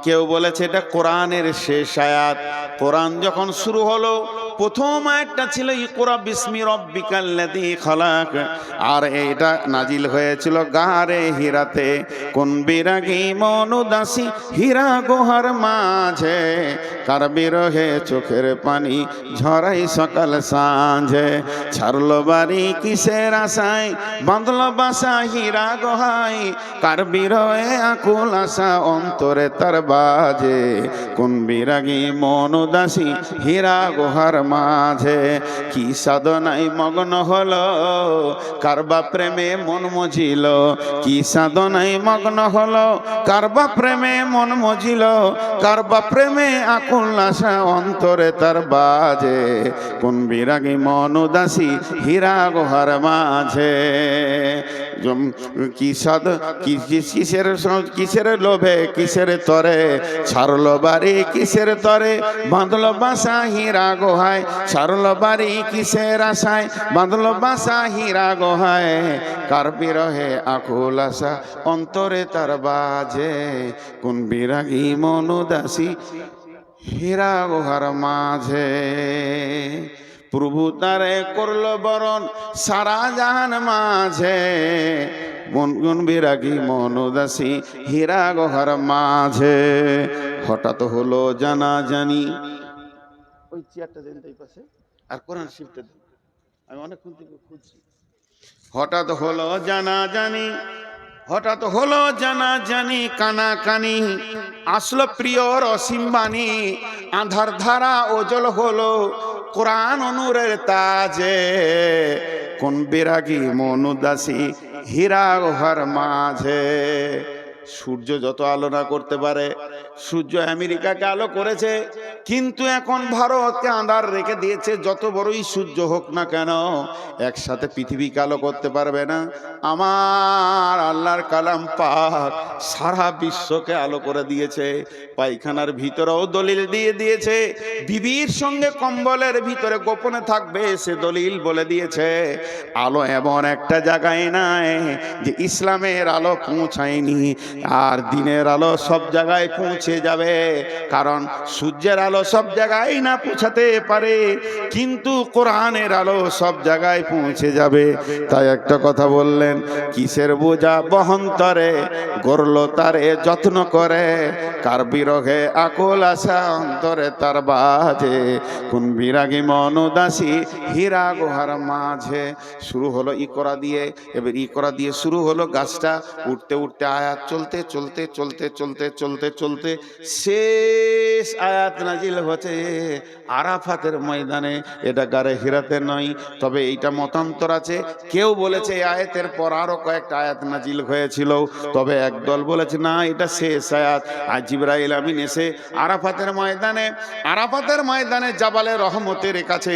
কেউ বলেছে এটা কোরআনের শেষ আয়াত, কোরআন যখন শুরু হলো প্রথম আয়াতটা ছিল ইকরা বিসমি রাব্বিকাল্লাযী খালাক, আর এটা নাজিল হয়েছিল গারে হিরাতে। কোন বিরাগী মনুদাসী হীরা গুহার মাঝে কার বিরহে চোখের পানি ঝরাই সকাল সাঁঝে। ছাড়লো বাড়ি কিসের আশায়, বাঁধলো বাসা হীরা গোহাই, কার বিরহে আকুল আশা অন্তরে তার বাজে। কোন বিরাগী মন উদাসী হীরা গুহার মাঝে, কি সাধনায় মগ্ন হলো কারবা প্রেমে মন মজিল, কি সাধনায় মগ্ন হলো কারবা প্রেমে মন মজিল, কারবা প্রেমে আকুল আশা অন্তরে তার বাজে। কোন বিরাগী মন উদাসী হীরা গুহার মাঝে। কি সাধ কিসের লোভে কিসের তরে, ছাড়লো বাড়ি কিসের তরে, বাঁধলো বাসা হীরা গুহায়, ছাড়লো বাড়ি কিসের আশায়, বাঁধলো বাসা হীরা গুহায়, কার বিরহে আকুল আশা অন্তরে তার বাজে। কোন বিরাগী মন উদাসী হীরা গুহার মাঝে। প্রভু তারে করলো বরণ সারা জাহান মাঝে, কোন বিরাগী মন উদাসী হীরা গুহার মাঝে। হঠাৎ হলো জানাজানি, ওই চেয়ারটা দেন তাই পাশে, আর কোরআন শিফটটা দেন, আমি অনেকক্ষণ থেকে খুঁজছি। হঠাৎ হলো জানাজানি, হঠাৎ হলো জানাজানি, কানাকানি আসলো প্রিয়র অসীম বাণী, আধার ধারা ওজল হলো কোরআন নূরের তাজে। কোন বিরাগী মন উদাসী হীরা গুহার মাঝে। সূর্য যত আলো না করতে পারে, সূর্য আমেরিকাকে আলো করেছে, কিন্তু এখন ভারতকে আঁধার রেখে দিয়েছে। যত বড়ই সূর্য হোক না কেন, একসাথে পৃথিবীকে আলো করতে পারবে না। আমার আল্লাহর কালাম পাক সারা বিশ্বকে আলো করে দিয়েছে। পায়খানার ভিতরেও দলিল দিয়ে দিয়েছে, বিবির সঙ্গে কম্বলের ভিতরে গোপনে থাকবে সে দলিল বলে দিয়েছে। আলো এমন একটা জায়গায় নাই যে ইসলামের আলো পৌঁছায়নি, আর দিনের আলো সব জায়গায় পৌঁছে যাবে। কারণ সূর্যের আলো সব জায়গায় না পৌঁছাতে পারে, কিন্তু কোরআনের আলো সব জায়গায় পৌঁছে যাবে। তাই একটা কথা বললেন, কিসের বোঝা বহন্তরে, গড়লো তারে যত্ন করে, কার বিরহে আকুল আশা অন্তরে তার বাজে। কোন বিরাগী মন উদাসী হীরা গুহার মাঝে। শুরু হলো ইকরা দিয়ে, এবার ইকরা দিয়ে শুরু হলো গাছটা, উঠতে উঠতে আয়াত চলতে চলতে চলতে চলতে চলতে চলতে শেষ আয়াত নাজিল হচ্ছে আরাফাতের ময়দানে। এটা গারে হিরাতে নয়, তবে এইটা মতান্তর আছে। কেউ বলেছে এই আয়াতের পর আরো কয়েকটা আয়াত নাজিল হয়েছিল, তবে একদল বলেছে না এটা শেষ আয়াত। আর জিবরাইল আমিন এসে আরাফাতের ময়দানে জাবালে রহমতের কাছে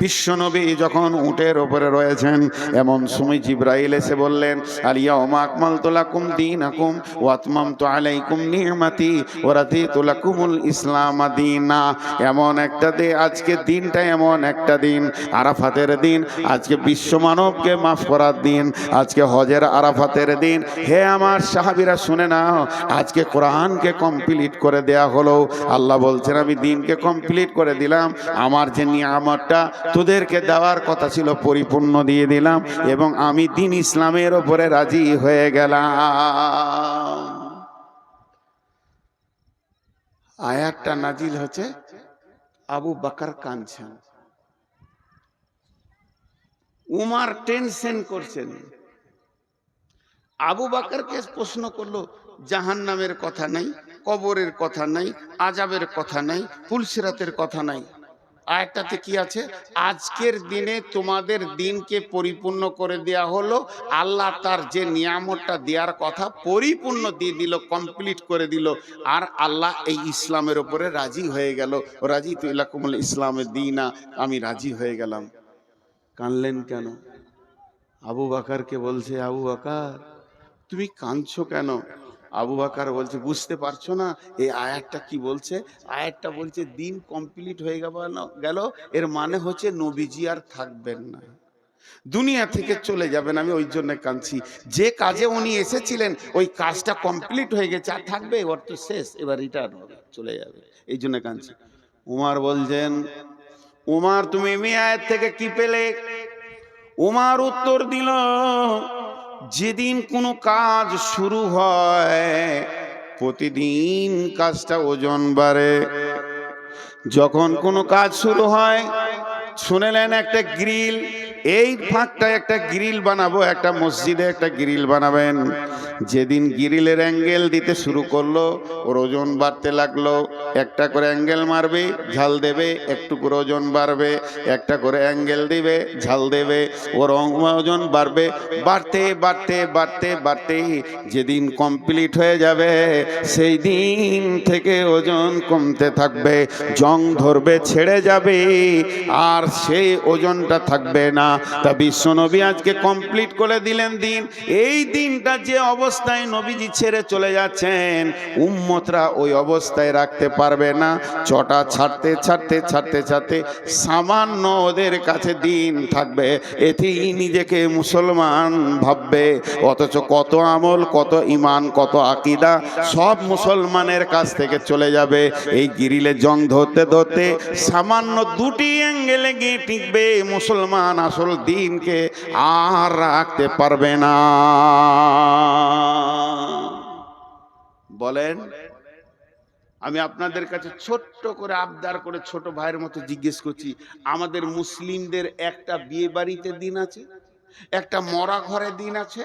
বিশ্বনবী যখন উটের ওপরে রয়েছেন, এমন সময় জিবরাইল এসে বললেন, আলিয়াউমা আকমালতু লাকুম দীনাকুম ওয়া আতমামতু আলাইকুম নি'মাতি ওয়া রাদিতু লাকুমুল ইসলাম দীনা। এমন একটা দিন, আজকে দিনটা এমন একটা দিন, আরাফাতের দিন, আজকে বিশ্ব মানবকে মাফ করার দিন, আজকে হজের আরাফাতের দিন। হে আমার সাহাবীরা শুনে নাও, আজকে কোরআনকে কমপ্লিট করে দেয়া হলো। আল্লাহ বলছেন আমি দিনকে কমপ্লিট করে দিলাম, আমার যে নিয়ামতটা তোদেরকে দেওয়ার কথা ছিল পরিপূর্ণ দিয়ে দিলাম, এবং আমি দিন ইসলামের ওপরে রাজি হয়ে গেলাম। আয়াতটা নাজিল হচ্ছে, আবু বকর কাঁদছেন, উমর টেনশন করছেন। আবু বকরকে প্রশ্ন করলো, জাহান্নামের কথা নাই, কবরের কথা নাই, আযাবের কথা নাই, পুলসিরাতের কথা নাই। আয়াতটাতে কি আছে? আজকের দিনে তোমাদের দিনকে পরিপূর্ণ করে দেয়া হলো। আল্লাহ তার যে নিয়ামতটা দেওয়ার কথা পরিপূর্ণ দিয়ে দিল, কমপ্লিট করে দিল। আর আল্লাহ এই ইসলামের উপরে রাজি হয়ে গেল। রাজিতু লাকুমুল ইসলামে দীনা, আমি রাজি হয়ে গেলাম। কানলেন কেন? আবু বকরকে বলছে, আবু বকর তুমি কাঁদছো কেন? আবু বকর বলছে, বুঝতে পারছো না এই আয়াতটা কি বলছে? আয়াতটা বলছে দিন কমপ্লিট হয়ে গেল, এর মানে হচ্ছে নবীজি আর থাকবেন না, দুনিয়া থেকে চলে যাবেন। আমি ওই জন্য কাঁদছি, যে কাজে উনি এসেছিলেন ওই কাজটা কমপ্লিট হয়ে গেছে, আর থাকবে? ওর তো শেষ, এবার রিটার্ন হবে, চলে যাবে, এই জন্য কাঁদছি। উমর বলছেন, উমর তুমি এই আয়াত থেকে কি পেলে? উমর উত্তর দিল, যেদিন কোনো কাজ শুরু হয় প্রতিদিন কাজটা ওজন বাড়ে, যখন কোনো কাজ শুরু হয়, শুনেলেন একটা গ্রিল, এই ফাঁকটা একটা গ্রিল বানাবো, একটা মসজিদে একটা গ্রিল বানাবেন। যেদিন গ্রিলের অ্যাঙ্গেল দিতে শুরু করলো, ওর ওজন বাড়তে লাগলো। একটা করে অ্যাঙ্গেল মারবে, ঝাল দেবে, একটু করে ওজন বাড়বে, একটা করে অ্যাঙ্গেল দিবে, ঝাল দেবে, ওর ওজন বাড়বে, বাড়তে বাড়তে বাড়তে বাড়তে যেদিন কমপ্লিট হয়ে যাবে, সেই দিন থেকে ওজন কমতে থাকবে, জং ধরবে, ছেড়ে যাবে, আর সেই ওজনটা থাকবে না। তা বিশ্বনবী আজকে কমপ্লিট করে দিলেন দিন। এই দিনটা যে অবস্থায় নবীজি ছেড়ে চলে যাচ্ছেন, উম্মতরা ওই অবস্থায় রাখতে পারবে না। চটা ছাড়তে ছাড়তে ছাড়তে ছাড়তে সামান্য ওদের কাছে দিন থাকবে, এতেই নিজেকে মুসলমান ভাববে। অথচ কত আমল, কত ঈমান, কত আকীদা সব মুসলমানের কাছ থেকে চলে যাবে। এই গ্রিলে জং ধরতে ধরতে সামান্য দুটি অ্যাঙ্গেলে গিয়ে টিকবে, মুসলমান আসল দিনকে আর রাখতে পারবে না। বলেন, আমি আপনাদের কাছে ছোট্ট করে আবদার করে ছোট ভাইয়ের মতো জিজ্ঞেস করছি, আমাদের মুসলিমদের একটা বিয়ে বাড়িতে দিন আছে, একটা মরা ঘরে দিন আছে,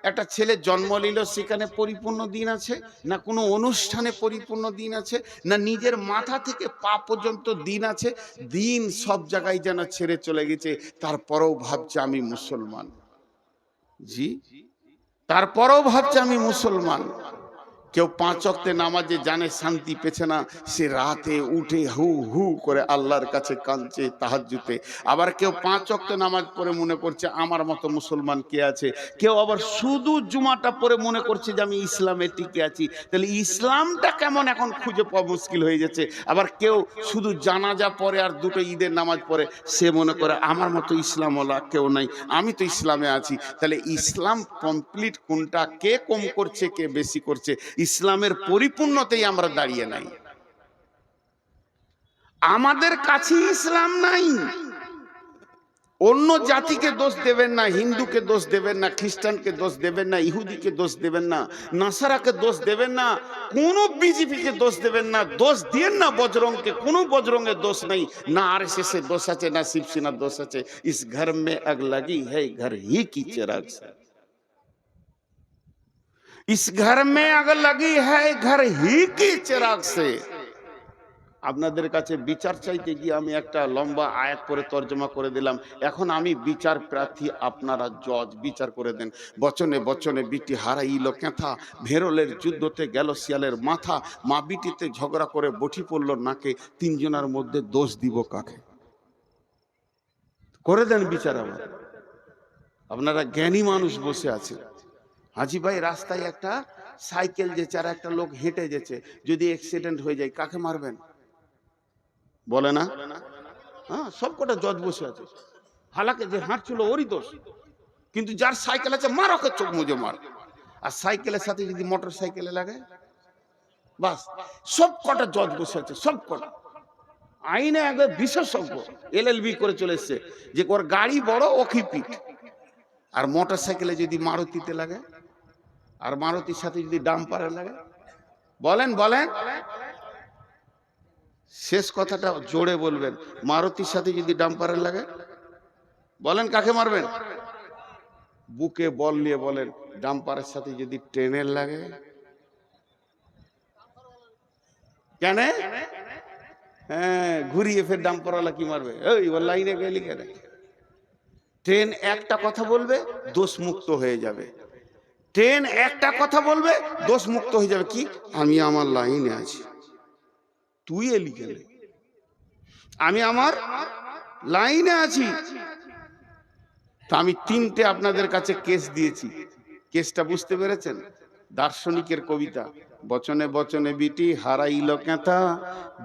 একটা ছেলে জন্ম নিল সেখানে পরিপূর্ণ দিন আছে, না কোনো অনুষ্ঠানে পরিপূর্ণ দিন আছে, না নিজের মাথা থেকে পা পর্যন্ত দিন আছে? দিন সব জায়গায় যেন ছেড়ে চলে গেছে, তারপরেও ভাবছে আমি মুসলমান। জি, তারপরেও ভাবছে আমি মুসলমান। কেউ 5 ওয়াক্তে নামাজে জানে শান্তি পেছে না, সে রাতে উঠে হু হু করে আল্লাহর কাছে কাঁদছে তাহাজ্জুদে। আবার কেউ 5 ওয়াক্ত নামাজ পড়ে মনে করছে আমার মতো মুসলমান কে আছে। কেউ আবার শুধু জুমাটা পড়ে মনে করছে যে আমি ইসলামে টিকে আছি। তাহলে ইসলামটা কেমন এখন খুঁজে পাওয়া মুশকিল হয়ে যাচ্ছে। আবার কেউ শুধু জানাজা পড়ে আর দুটো ঈদের নামাজ পড়ে, সে মনে করে আমার মতো ইসলামওয়ালা কেউ নাই, আমি তো ইসলামে আছি। তাহলে ইসলাম কমপ্লিট কোনটা, কে কম করছে কে বেশি করছে? ইসলামের পরিপূর্ণতেই আমরা দাঁড়িয়ে নাই। আমাদের কাছে ইসলাম নাই। অন্য জাতিকে দোষ দেবেন না, হিন্দুকে দোষ দেবেন না, খ্রিস্টানকে দোষ দেবেন না, ইহুদিকে দোষ দেবেন না, নাসারাকে দোষ দেবেন না, কোন বিজেপিকে দোষ দেবেন না, দোষ দিয়েন না বজরংকে, কোন বজরংয়ের দোষ নাই, না আরএসএস এর দোষ আছে, না শিবসেনার দোষ আছে। ইস ঘর মে আগ লাগি হ্যায় ঘর হি কি চিরাগ সে, इस घर में आग लगी है घर ही की चिराग से। আপনাদের কাছে বিচার চাইতে গিয়ে আমি একটা লম্বা আয়াত পড়ে তর্জমা করে দিলাম। এখন আমি বিচার প্রার্থী, আপনারা জজ, বিচার করে দেন। বচনে বচনে বিটি হারাইল কেথা, ভেরলের যুদ্ধতে গেল শিয়ালের মাথা, মা বিটিতে ঝগড়া করে বটি পড়ল নাকে, 3 জনের মধ্যে দোষ দিব কাকে? করে দেন বিচার। আবার আপনারা জ্ঞানী মানুষ বসে আছেন। হাজি ভাই, রাস্তায় একটা সাইকেল যেছে আর একটা লোক হেঁটে যেছে, যদি অ্যাক্সিডেন্ট হয়ে যায় কাকে মারবেন? বলে না? হ্যাঁ, সব কটা জজ বসে আছে। হালাকে যে হাঁটছিল ওরই দোষ, কিন্তু যার সাইকেল আছে মার ওকে চোখ মুজে মার। আর সাইকেলের সাথে যদি মোটর সাইকেলে লাগে, বাস সব কটা জজ বসে আছে, সব কটা। আইনে একবার বিশেষজ্ঞ, LLB করে চলে এসছে যে ওর গাড়ি বড় ওকে পিট। আর মোটর সাইকেলে যদি মারুতিতে লাগে, আর মারুতির সাথে যদি ডাম্পারে লাগে, বলেন বলেন, শেষ কথাটা জোরে বলবেন, মারুতির সাথে যদি ডাম্পারে লাগে, বলেন কাকে মারবেন? বুকে বল নিয়ে বলেন, ডাম্পারের সাথে যদি ট্রেনের লাগে? কেন? হ্যাঁ, ঘুরিয়ে ফের ডাম্পারওয়ালা কি মারবে? ওই ওর লাইনে গেলি কেন? ট্রেন একটা কথা বলবে, দোষ মুক্ত হয়ে যাবে। ট্রেন একটা কথা বলবে, দোষ মুক্ত হয়ে যাবে। কি? আমি আমার লাইনে আছি, তুই এলি কেন? আমি আমার লাইনে আছি। তা আমি 3টে আপনাদের কাছে কেস দিয়েছি। কেসটা বুঝতে পেরেছেন? দার্শনিকের কবিতা, বচনে বচনে বিটি হারাইল কেথা,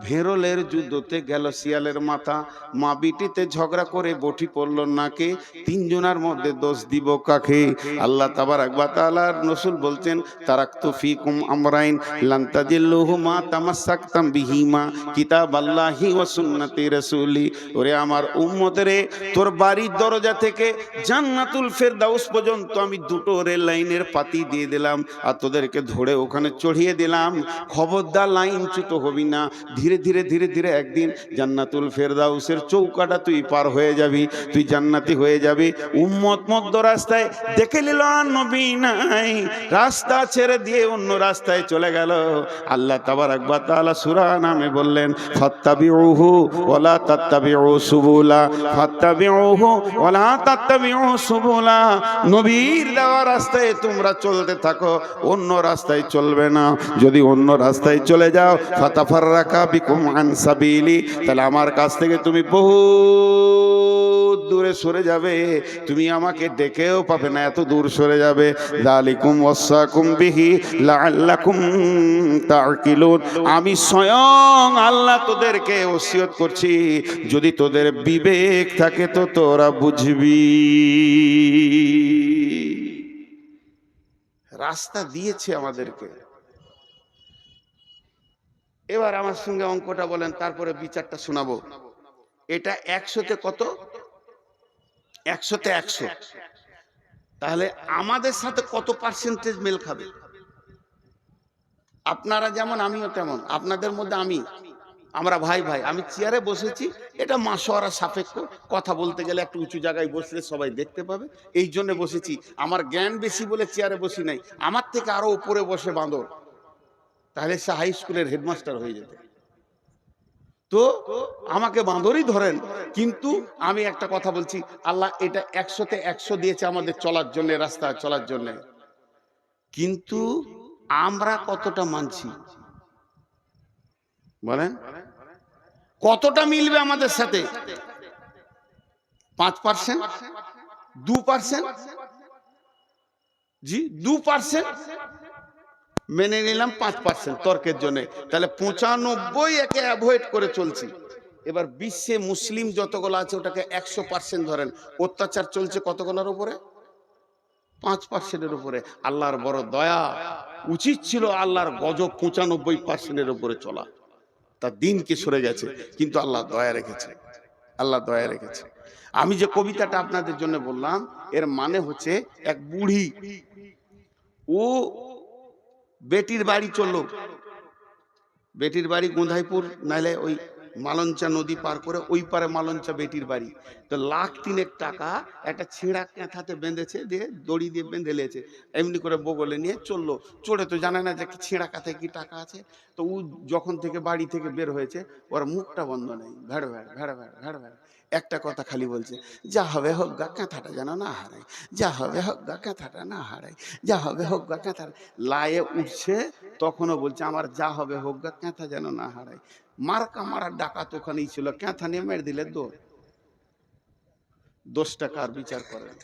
ভেরলের যুদ্ধতে গেল শিয়ালের মাথা, মা বিটিতে ঝগড়া করে বটি পড়ল নাকে, 3 জনের মধ্যে দোষ দিব কাকে? আল্লাহ তাবারাক ওয়া তাআলার রাসূল বলছেন, তারাকতু ফিকুম আমরাইন লান তাজিল্লুহুমা তামাসসাকতাম বিহিমা কিতাবাল্লাহি ওয়া সুন্নতি রাসূলি। ওরে আমার উম্মতরে, তোর বাড়ির দরজা থেকে জান্নাতুল ফেরদাউস পর্যন্ত আমি 2টো রেল লাইনের পাতি দিয়ে দিলাম, আর তোদেরকে ধরে ওখানে চড়িয়ে দিয়ে দিলাম, খবরদার লাইনচ্যুত হবি না। ধীরে ধীরে ধীরে ধীরে একদিন জান্নাতুল ফেরদাউসের চৌকাটা তুই পার হয়ে যাবি, তুই জান্নাতি হয়ে যাবি। উম্মত মধ্য রাস্তায় দেখে নিল আর নবী নাই, রাস্তা ছেড়ে দিয়ে অন্য রাস্তায় চলে গেল। আল্লাহ তাবারাক ওয়া তাআলা সূরা নামে বললেন, ফাত্তাবিউহু ওয়ালা তাত্তাবিউ সুবুলা, ফাত্তাবিউহু ওয়ালা তাত্তাবিউ সুবুলা। নবীর দেওয়া রাস্তায় তোমরা চলতে থাকো, অন্য রাস্তায় চলবে না। যদি অন্য রাস্তায় চলে যাও, ফাতাফাররাকা বিকুম আন সাবিলি, তাহলে আমার কাছ থেকে তুমি বহু দূরে সরে যাবে, তুমি আমাকে ডেকেও পাবে না, এত দূর সরে যাবে। যালিকুম ওয়াসাকুম বিহি লাআল্লাকুম তাকিলুন। আমি স্বয়ং আল্লাহ তোদেরকে ওসিয়ত করছি, যদি তোদের বিবেক থাকে তো তোরা বুঝবি। রাস্তা দিয়েছে আমাদেরকে। এবার আমার সঙ্গে অঙ্কটা বলেন, তারপরে বিচারটা শোনাবো। এটা 100তে কত? 100তে 100। তাহলে আমাদের সাথে কত পার্সেন্টেজ মেল খাবে? আপনারা যেমন আমিও তেমন, আপনাদের মধ্যে আমরা ভাই ভাই। আমি চেয়ারে বসেছি, এটা মাশওয়ারা সাপেক্ষ, কথা বলতে গেলে একটু উঁচু জায়গায় বসলে সবাই দেখতে পাবে, এই জন্য বসেছি। আমার জ্ঞান বেশি বলে চেয়ারে বসি নাই, আমার থেকে আরো উপরে বসে বাঁদর, তাহলে সে হাই স্কুলের হেডমাস্টার হয়ে যেত। তো আমাকে বাঁদরই ধরেন, কিন্তু আমি একটা কথা বলছি, আল্লাহ এটা 100তে 100 দিয়েছে আমাদের চলার জন্য, রাস্তা চলার জন্য। কিন্তু আমরা কতটা মানছি বলেন? কতটা মিলবে আমাদের সাথে? 5%, 2%? জি 2% মেনে নিলাম, 5% তর্কের জন্য, তাহলে 95 একে অ্যাভয়েড করে চলছি। এবার বিশ্বে মুসলিম যতগুলো আছে ওটাকে 100% ধরেন, অত্যাচার চলছে কতগুলোর উপরে? 5%-এর উপরে। আল্লাহর বড় দয়া, উচিত ছিল আল্লাহর গজব 95%-এর উপরে চলা, তার দিনকে সরে গেছে, কিন্তু আল্লাহ দয়া রেখেছে, আল্লাহ দয়া রেখেছে। আমি যে কবিতাটা আপনাদের জন্য বললাম, এর মানে হচ্ছে এক বুড়ি, ও বেটির বাড়ি চললো, বেটির বাড়ি গোঁধাইপুর, নাহলে ওই মালঞ্চা নদী পার করে ওই পারে মালঞ্চা বেটির বাড়ি। তো 1,03,000 টাকা একটা ছেঁড়া কাঁথাতে বেঁধেছে, দিয়ে দড়ি দিয়ে বেঁধে লেছে, এমনি করে বগলে নিয়ে চললো। চড়ে তো জানে না যে ছেঁড়া কাঁথায় কি টাকা আছে। তো ও যখন থেকে বাড়ি থেকে বের হয়েছে, ওর মুখটা বন্ধ নেই, ভেড় ভেড় ভেড় ভেড় ভেড় ভেড় একটা কথা খালি বলছে, যা হবে হোক গা, কাঁথাটা যেন না হারাই, যা হবে হোক গা, কাঁথাটা না হারাই, যা হবে হোক গা, কাঁথা। লায়ে উঠছে, তখনও বলছে আমার যা হবে হোক গা, কাঁথা যেন না হারাই। মার্কা মারার ডাকাত ওখানেই ছিল, কাঁথা নিয়ে মেরে দিলে দোষটা কার? বিচার করেন।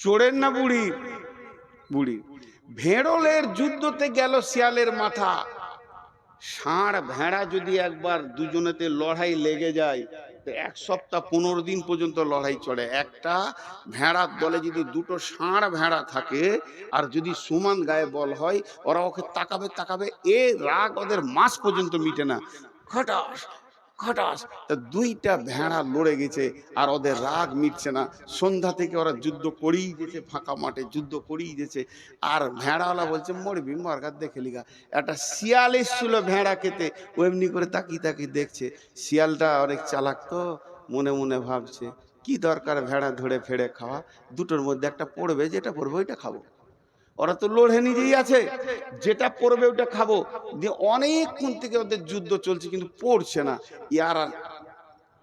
চোরের না বুড়ি? বুড়ি। ভেড়লের যুদ্ধতে গেল শিয়ালের মাথা। ষাঁড় ভেড়া যদি একবার দুজনেতে লড়াই লেগে যায়, 1 সপ্তাহ 15 দিন পর্যন্ত লড়াই চলে। একটা ভেড়ার দলে যদি 2টো ষাঁড় ভেড়া থাকে, আর যদি সমান গায়ে বল হয়, ওরা ওকে তাকাবে তাকাবে, এ রাগ ওদের মাস পর্যন্ত মিটে না। খটাস খটাস, 2টা ভেড়া লড়ে গেছে, আর ওদের রাগ মিটছে না। সন্ধ্যা থেকে ওরা যুদ্ধ করেই গেছে, ফাঁকা মাঠে যুদ্ধ করেই গেছে। আর ভেড়াওয়ালা বলছে মরবি মরগার দেখে লিগা। একটা শিয়াল এসছিল ভেড়া খেতে, ও এমনি করে তাকিয়ে তাকিয়ে দেখছে। শিয়ালটা অনেক চালাক, তো মনে মনে ভাবছে কি দরকার ভেড়া ধরে ফেড়ে খাওয়া, দুটোর মধ্যে একটা পড়বে, যেটা পড়বে ওইটা খাবো। ওরা তো লড়ে নিজেই আছে, যেটা পড়বে ওটা খাবো। দিয়ে অনেকক্ষণ থেকে ওদের যুদ্ধ চলছে, কিন্তু পড়ছে না। ইয়ার আর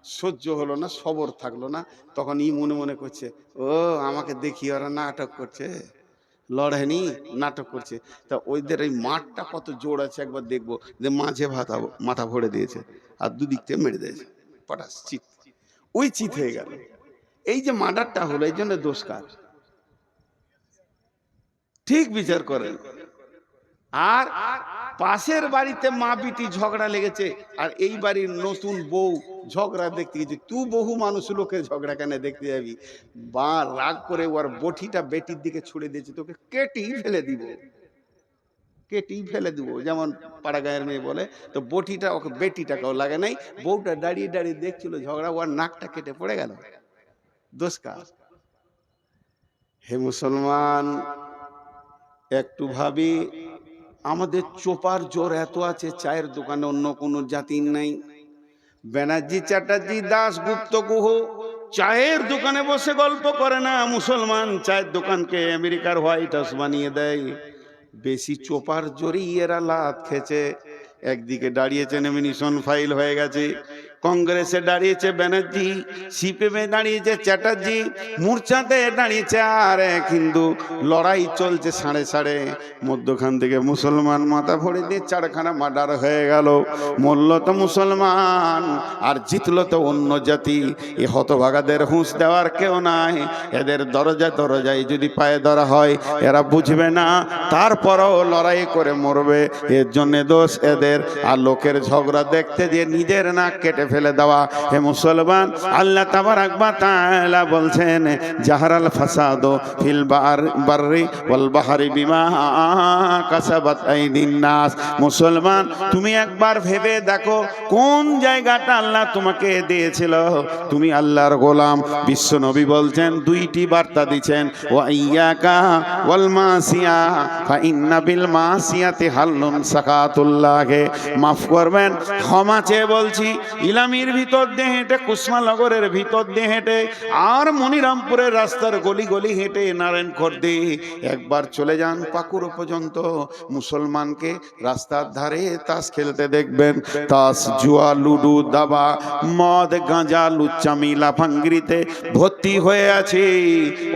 সহ্য হলো না, সবর থাকলো না। তখন ই মনে মনে করছে, ও আমাকে দেখি ওরা নাটক করছে, লড়েনি, নাটক করছে। তা ওইদের এই মাঠটা কত জোর আছে একবার দেখবো। যে মাঝে মাথা ভরে দিয়েছে, আর দুদিক থেকে মেরে দিয়েছে, পটাশ চিত, ওই চিত হয়ে গেল। এই যে মার্ডারটা হলো, এই জন্য দোষ কার? ঠিক বিচার করেন। আর পাশের বাড়িতে মা বিটি ঝগড়া লেগেছে, আর এই বাড়ির নতুন বউ ঝগড়া দেখতে গেছে। তুই বহু মানুষ লোকের ঝগড়া কেন দেখতে যাবি? বা রাগ করে ওর বটিটা বেটির দিকে ছুড়ে দিয়েছে, তোকে কেটেই ফেলে দিব, কেটেই ফেলে দিব। যেমন পাড়া গায়ের মেয়ে বলে, তো বটিটা ওকে বেটিটাকেও লাগে নাই, বউটা দাঁড়িয়ে দাঁড়িয়ে দেখছিল ঝগড়া, ওর নাকটা কেটে পড়ে গেল। দোষ কার? হে মুসলমান, একটু ভাবি, আমাদের চোপার জোর এত আছে, চায়ের দোকানে অন্য কোনো জাতির নাই। ব্যানার্জি, চ্যাটার্জি, দাশগুপ্ত, গুহ চায়ের দোকানে বসে গল্প করে না, মুসলমান চায়ের দোকানকে আমেরিকার হোয়াইট হাউস বানিয়ে দেয়। বেশি চোপার জোরেই এরা লাত খেছে। একদিকে দাঁড়িয়েছে নমিনেশন ফাইল হয়ে গেছে, কংগ্রেসে দাঁড়িয়েছে ব্যানার্জি, সিপিএমে দাঁড়িয়েছে চ্যাটার্জি, মোর্চাতে দাঁড়িয়েছে আর এক হিন্দু। লড়াই চলছে সাড়ে সাড়ে। মধ্যখান থেকে মুসলমান মাথা ভরে দিয়ে চারখানা মার্ডার হয়ে গেল। মরল তো মুসলমান আর জিতল তো অন্য জাতি। এ হতভাগাদের হুঁশ দেওয়ার কেউ নাই। এদের দরজা দরজায় যদি পায়ে ধরা হয় এরা বুঝবে না, তারপরও লড়াই করে মরবে। এর জন্য দোষ এদের। আর লোকের ঝগড়া দেখতে যে নিজের নাক কেটে ফেলে দেওয়া। হে মুসলমান, আল্লাহ তাবারাক ওয়া তাআলা বলছেন, জাহারাল ফাসাদু ফিল বাররি ওয়াল বাহরি বিমা কাসাবাত আইদিন নাস। মুসলমান, তুমি একবার ভেবে দেখো কোন জায়গাটা আল্লাহ তোমাকে দিয়েছিল। তুমি আল্লাহর গোলাম। বিশ্ব নবী বলছেন, দুইটি বার্তা দিচ্ছেন, ওয়া ইয়াকা ওয়াল মাসিয়া ফা ইন্না বিল মাসিয়াতি হাল্লুন সাকাতুল্লাহে। মাফ করবেন, ক্ষমা চেয়ে বলছি, ইলামির ভিতর দিয়ে হেঁটে, কুসমানগরের ভিতর দিয়ে হেঁটে, আর মনিরামপুরের রাস্তার গলি গলি হেঁটে নারায়ণখর্দে একবার চলে যান পাকুড় পর্যন্ত, মুসলমানকে রাস্তার ধারে তাস খেলতে দেখবেন। তাস, জুয়া, লুডু, দাবা, মদ, গাঁজা, লুচ্চামি, লাফাঙ্গিরিতে ভর্তি হয়ে আছে।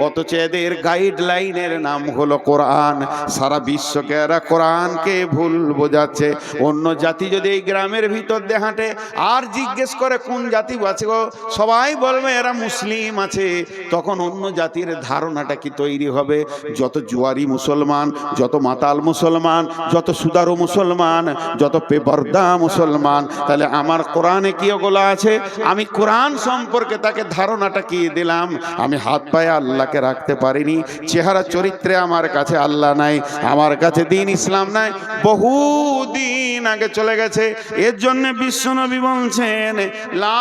অথচ এদের গাইডলাইনের নাম হলো কোরআন। সারা বিশ্বকে এরা কোরআনকে ভুল বোঝাচ্ছে। অন্য জাতি যদি এই গ্রামের ভিতর দিয়ে হাঁটে আর জিজ্ঞেস করে কোন জাতি আছে গো, সবাই বলবে এরা মুসলিম আছে। তখন অন্য জাতির ধারণাটা কি তৈরি হবে? যত জুয়ারি মুসলমান, যত মাতাল মুসলমান, যত সুদারু মুসলমান, যত বেপরদা মুসলমান, তাহলে আমার কোরআনে কি ওগুলো আছে? আমি কোরআন সম্পর্কে তাকে ধারণাটা কি দিলাম? আমি হাত পায়ে আল্লাহকে রাখতে পারিনি, চেহারা চরিত্রে আমার কাছে আল্লাহ নাই, আমার কাছে দিন ইসলাম নাই, বহু দিন আগে চলে গেছে। এর জন্য বিশ্বনবী বলছেন, লা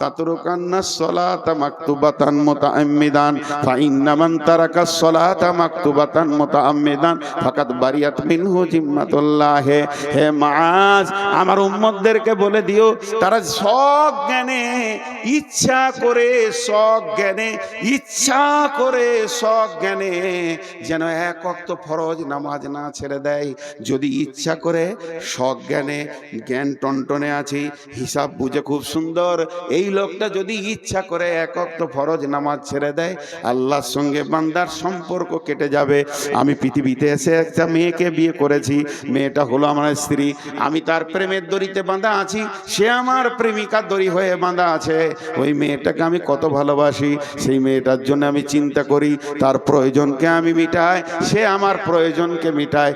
তাতরুকান্না সলাতা মাকতুবাতান মুতাআম্মিদান ফা ইন্না মান তারাকাস সলাতা মাকতুবাতান মুতাআম্মিদান ফাকাদ বারিয়াত মিনহু জিম্মাতুল্লাহ। হে মাআজ, আমার উম্মতদেরকে বলে দিও, তারা সজ্ঞানে ইচ্ছা করে, সজ্ঞানে ইচ্ছা করে, সজ্ঞানে যেন এক ওয়াক্ত ফরজ নামাজ না ছেড়ে দেয়। যদি ইচ্ছা করে, সজ্ঞানে, জ্ঞান টনটনে আছে, হিসাব বুঝে খুব সুন্দর, এই লোকটা যদি ইচ্ছা করে এক ওয়াক্ত ফরজ নামাজ ছেড়ে দেয়, আল্লাহর সঙ্গে বান্দার সম্পর্ক কেটে যাবে। আমি পৃথিবীতে এসে একটা মেয়েকে বিয়ে করেছি, মেয়েটা হলো আমার স্ত্রী, আমি তার প্রেমের দড়িতে বাঁধা আছি, সে আমার প্রেমিকার দড়ি হয়ে বাঁধা আছে। ওই মেয়েটাকে আমি কত ভালোবাসি, সেই মেয়েটার জন্য আমি চিন্তা করি, তার প্রয়োজনকে আমি মিটাই, সে আমার প্রয়োজনকে মিটায়।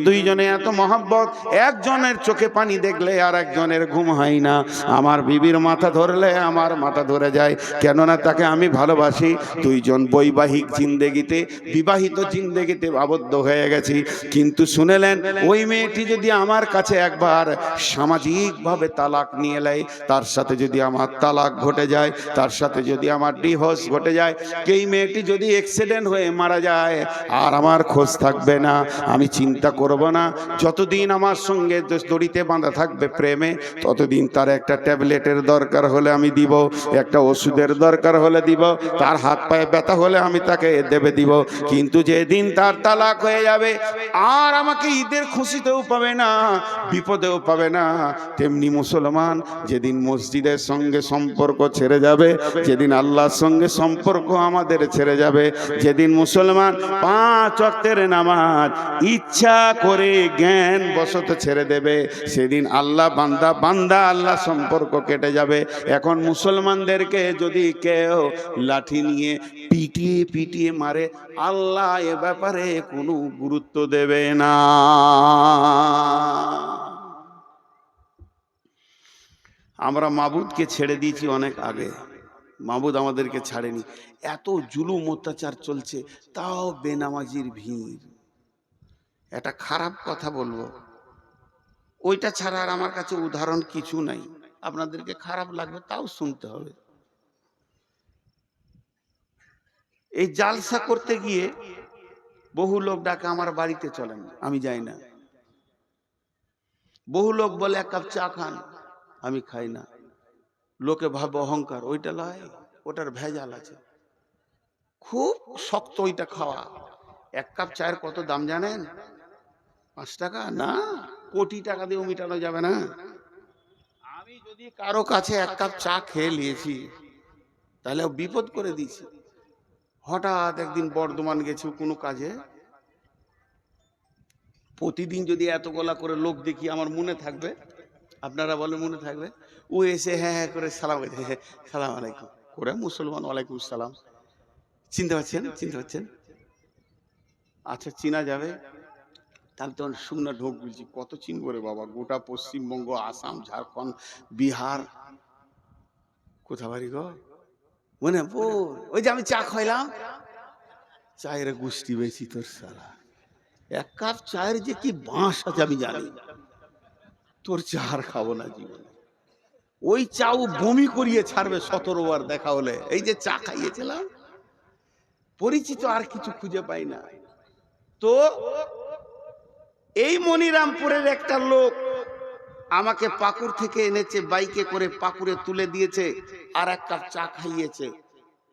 দুইজনে এত মহব্বত, একজনের চোখে পানি দেখলে আর একজনের ঘুম হয় না। আমার বিবির মাথা ধরলে আমার মাথা ধরে যায়, কেননা তাকে আমি ভালোবাসি। দুইজন বৈবাহিক জিন্দেগিতে, বিবাহিত জিন্দেগিতে আবদ্ধ হয়ে গেছি। কিন্তু শুনেলেন, ওই মেয়েটি যদি আমার কাছে একবার সামাজিকভাবে তালাক নিয়ে নেয়, তার সাথে যদি আমার তালাক ঘটে যায়, তার সাথে যদি আমার ডিভোর্স ঘটে যায়, এই মেয়েটি যদি অ্যাক্সিডেন্ট হয়ে মারা যায়, আর আমার খোঁজ থাকবে না, আমি চিন্তা করব না। যতদিন আমার সঙ্গে দড়িতে বাঁধা থাকবে প্রেমে, ততদিন তার একটা ট্যাবলেটের দরকার হলে আমি দিব, একটা ওষুধের দরকার হলে দিব, তার হাত পায়ে ব্যথা হলে আমি তাকে দেবে দিব। কিন্তু যেদিন তার তালাক হয়ে যাবে, আর আমাকে ঈদের খুশিতেও পাবে না, বিপদেও পাবে না। তেমনি মুসলমান, যেদিন মসজিদের সঙ্গে সম্পর্ক ছেড়ে যাবে, যেদিন আল্লাহর সঙ্গে সম্পর্ক আমাদের ছেড়ে যাবে, যেদিন মুসলমান 5 ওয়াক্তের নামাজ ইচ্ছা করে জ্ঞান বশত ছেড়ে দেবে, সেদিন আল্লাহ বান্দা আল্লাহ সম্পর্ক কেটে যাবে। এখন মুসলমানদেরকে যদি কেউ লাঠি নিয়ে পিটিয়ে পিটিয়ে মারে, আল্লাহ এ ব্যাপারে কোনো গুরুত্ব দেবে না। আমরা মাবুদকে ছেড়ে দিয়েছি অনেক আগে, মাবুদ আমাদেরকে ছাড়েনি। এত জুলুম অত্যাচার চলছে, তাও বেনামাজির ভিড়। এটা খারাপ কথা বলবো, ওইটা ছাড়া আর আমার কাছে উদাহরণ কিছু নাই। আপনাদেরকে খারাপ লাগবে, তাও শুনতে হবে। এই জালসা করতে গিয়ে বহু লোক ডাকে আমার বাড়িতে চলেন, আমি যাই না। বহু লোক বলে এক কাপ চা খান, আমি খাই না। লোকে ভাবে অহংকার, ওইটা লয়, ওটার ভেজাল আছে, খুব শক্ত ওইটা খাওয়া। এক কাপ চায়ের কত দাম জানেন? 5 টাকা না, কোটি টাকা দিয়েও মিটানো যাবে না। আমি যদি কারো কাছে এক কাপ চা খেয়ে নিয়েছি তাহলে বিপদ করে দিয়েছি। হঠাৎ একদিন বর্ধমান গেছি কোনো কাজে, প্রতিদিন যদি এত গলা করে লোক দেখি আমার মনে থাকবে? আপনারা বলেন মনে থাকবে? ও এসে হ্যাঁ হ্যাঁ করে সালাম করছে, সালাম আলাইকুম করে, মুসলমান, ওয়ালাইকুম সালাম। চিনতে পারছেন? চিনতে পারছেন? আচ্ছা, চিনা যাবে। তাহলে তখন শুকনা ঢোক বলছি, কত চিনবো রে বাবা, গোটা পশ্চিমবঙ্গ, আসাম, ঝাড়খণ্ড, বিহার, কোথা বাড়ি গো মনে ওই যে আমি চা খাইলাম, চায়ের গুষ্টি বেশি তোর সালা, এক কাপ চায়ের যে কি বাঁশ আছে আমি জানি, তোর চা আর খাবো না জীবনে। ওই চাও বমি করিয়ে ছাড়বে 17 বার দেখা হলে। এই যে চা খাইয়েছিলাম, পরিচিত আর কিছু খুঁজে পাই না। তো এই মনিরামপুরের একটা লোক আমাকে পাকুড় থেকে এনেছে, বাইকে করে পাকুড়ে তুলে দিয়েছে, আর এক কাপ চা খাইয়েছে।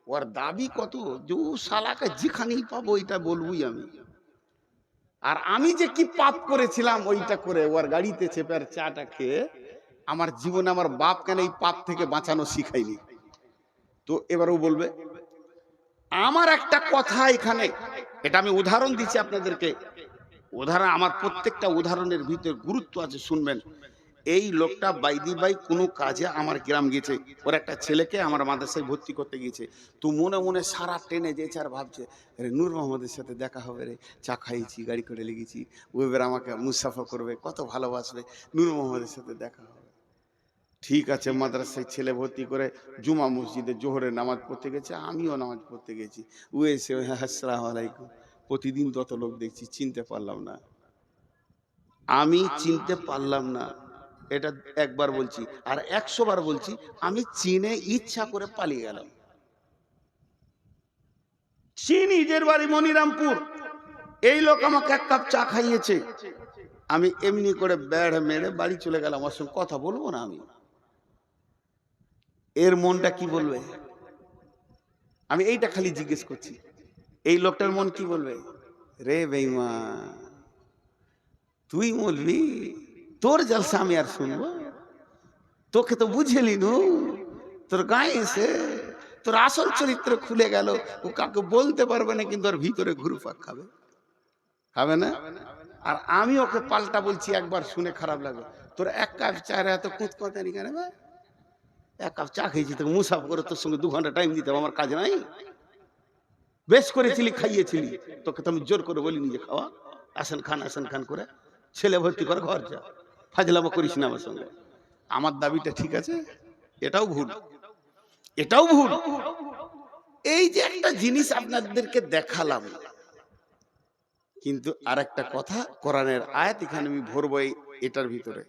ওর দাবি কত, যে শালাকে যেখানেই পাবো ওইটা বলবই আমি। আর আমি যে কি পাপ করেছিলাম ওইটা করে ওর গাড়িতে চেপে আর চাটা খেয়ে, আমার জীবনে আমার বাপ কেন এই পাপ থেকে বাঁচানো শিখাইনি। তো এবার ও বলবে, আমার একটা কথা এখানে, এটা আমি উদাহরণ দিচ্ছি আপনাদেরকে, উদাহরণ, আমার প্রত্যেকটা উদাহরণের ভিতরে গুরুত্ব আছে, শুনবেন। এই লোকটা বাইদি বাই কোনো কাজে আমার গ্রাম গেছে, ওর একটা ছেলেকে আমার মাদ্রাসায় ভর্তি করতে গিয়েছে। তো মনে মনে সারা ট্রেনে যেছে আর ভাবছে, রে নূর মোহাম্মদের সাথে দেখা হবে রে, চা খাইছি, গাড়ি করে লেগেছি, ও এবার আমাকে মুসাফা করবে, কত ভালোবাসবে, নূর মোহাম্মদের সাথে দেখা হবে। ঠিক আছে, মাদ্রাসায় ছেলে ভর্তি করে জুমা মসজিদে জোহরের নামাজ পড়তে গেছে, আমিও নামাজ পড়তে গেছি। ও এসে আসসালামু আলাইকুম, প্রতিদিন তত লোক দেখছি, চিনতে পারলাম না, আমি চিনতে পারলাম না। এটা একবার বলছি, আর 100 বার বলছি, আমি চিনে ইচ্ছা করে পালিয়ে গেলাম। নিজের বাড়ি মনিরামপুর, এই লোক আমাকে এক কাপ চা খাইয়েছে, আমি এমনি করে বেড় মেরে বাড়ি চলে গেলাম। ওর সঙ্গে কথা বলবো না আমি, এর মনটা কি বলবে? আমি এইটা খালি জিজ্ঞেস করছি, এই লোকটার মন কি বলবে? রে বেঈমান, তুই বলবি তোর জলসা আমি আর শুনবো? তোকে তো বুঝেলি নু, তোর গায়ে এসে তোর আসল চরিত্র খুলে গেল। ও কাউকে বলতে পারবে না, কিন্তু ওর ভিতরে ঘুরপাক খাবে, খাবে না? আর আমি ওকে পাল্টা বলছি, একবার শুনে খারাপ লাগবে, তোর এক কাপ চায়ের এত কুঁতকুঁতানি কেন? এক কাপ চা খেয়েছি, তোকে মুসাফা করে তোর সঙ্গে 2 ঘন্টা টাইম দিতে হবে, আমার কাজ নাই? বেশ করেছিলি, খাইয়েছিলি, তোকে তো আমি জোর করে বলিনি যে খাওয়া, আসেন খান করে ছেলে ভর্তি করে ঘর যা, ফাজলামো করিস না আমার সঙ্গে। আমার দাবিটা ঠিক আছে? এটাও ভুল, এটাও ভুল। এই যে একটা জিনিস আপনাদেরকে দেখালাম, কিন্তু আর একটা কথা, কোরআনের আয়াত এখানে আমি ভরবো এটার ভিতরে।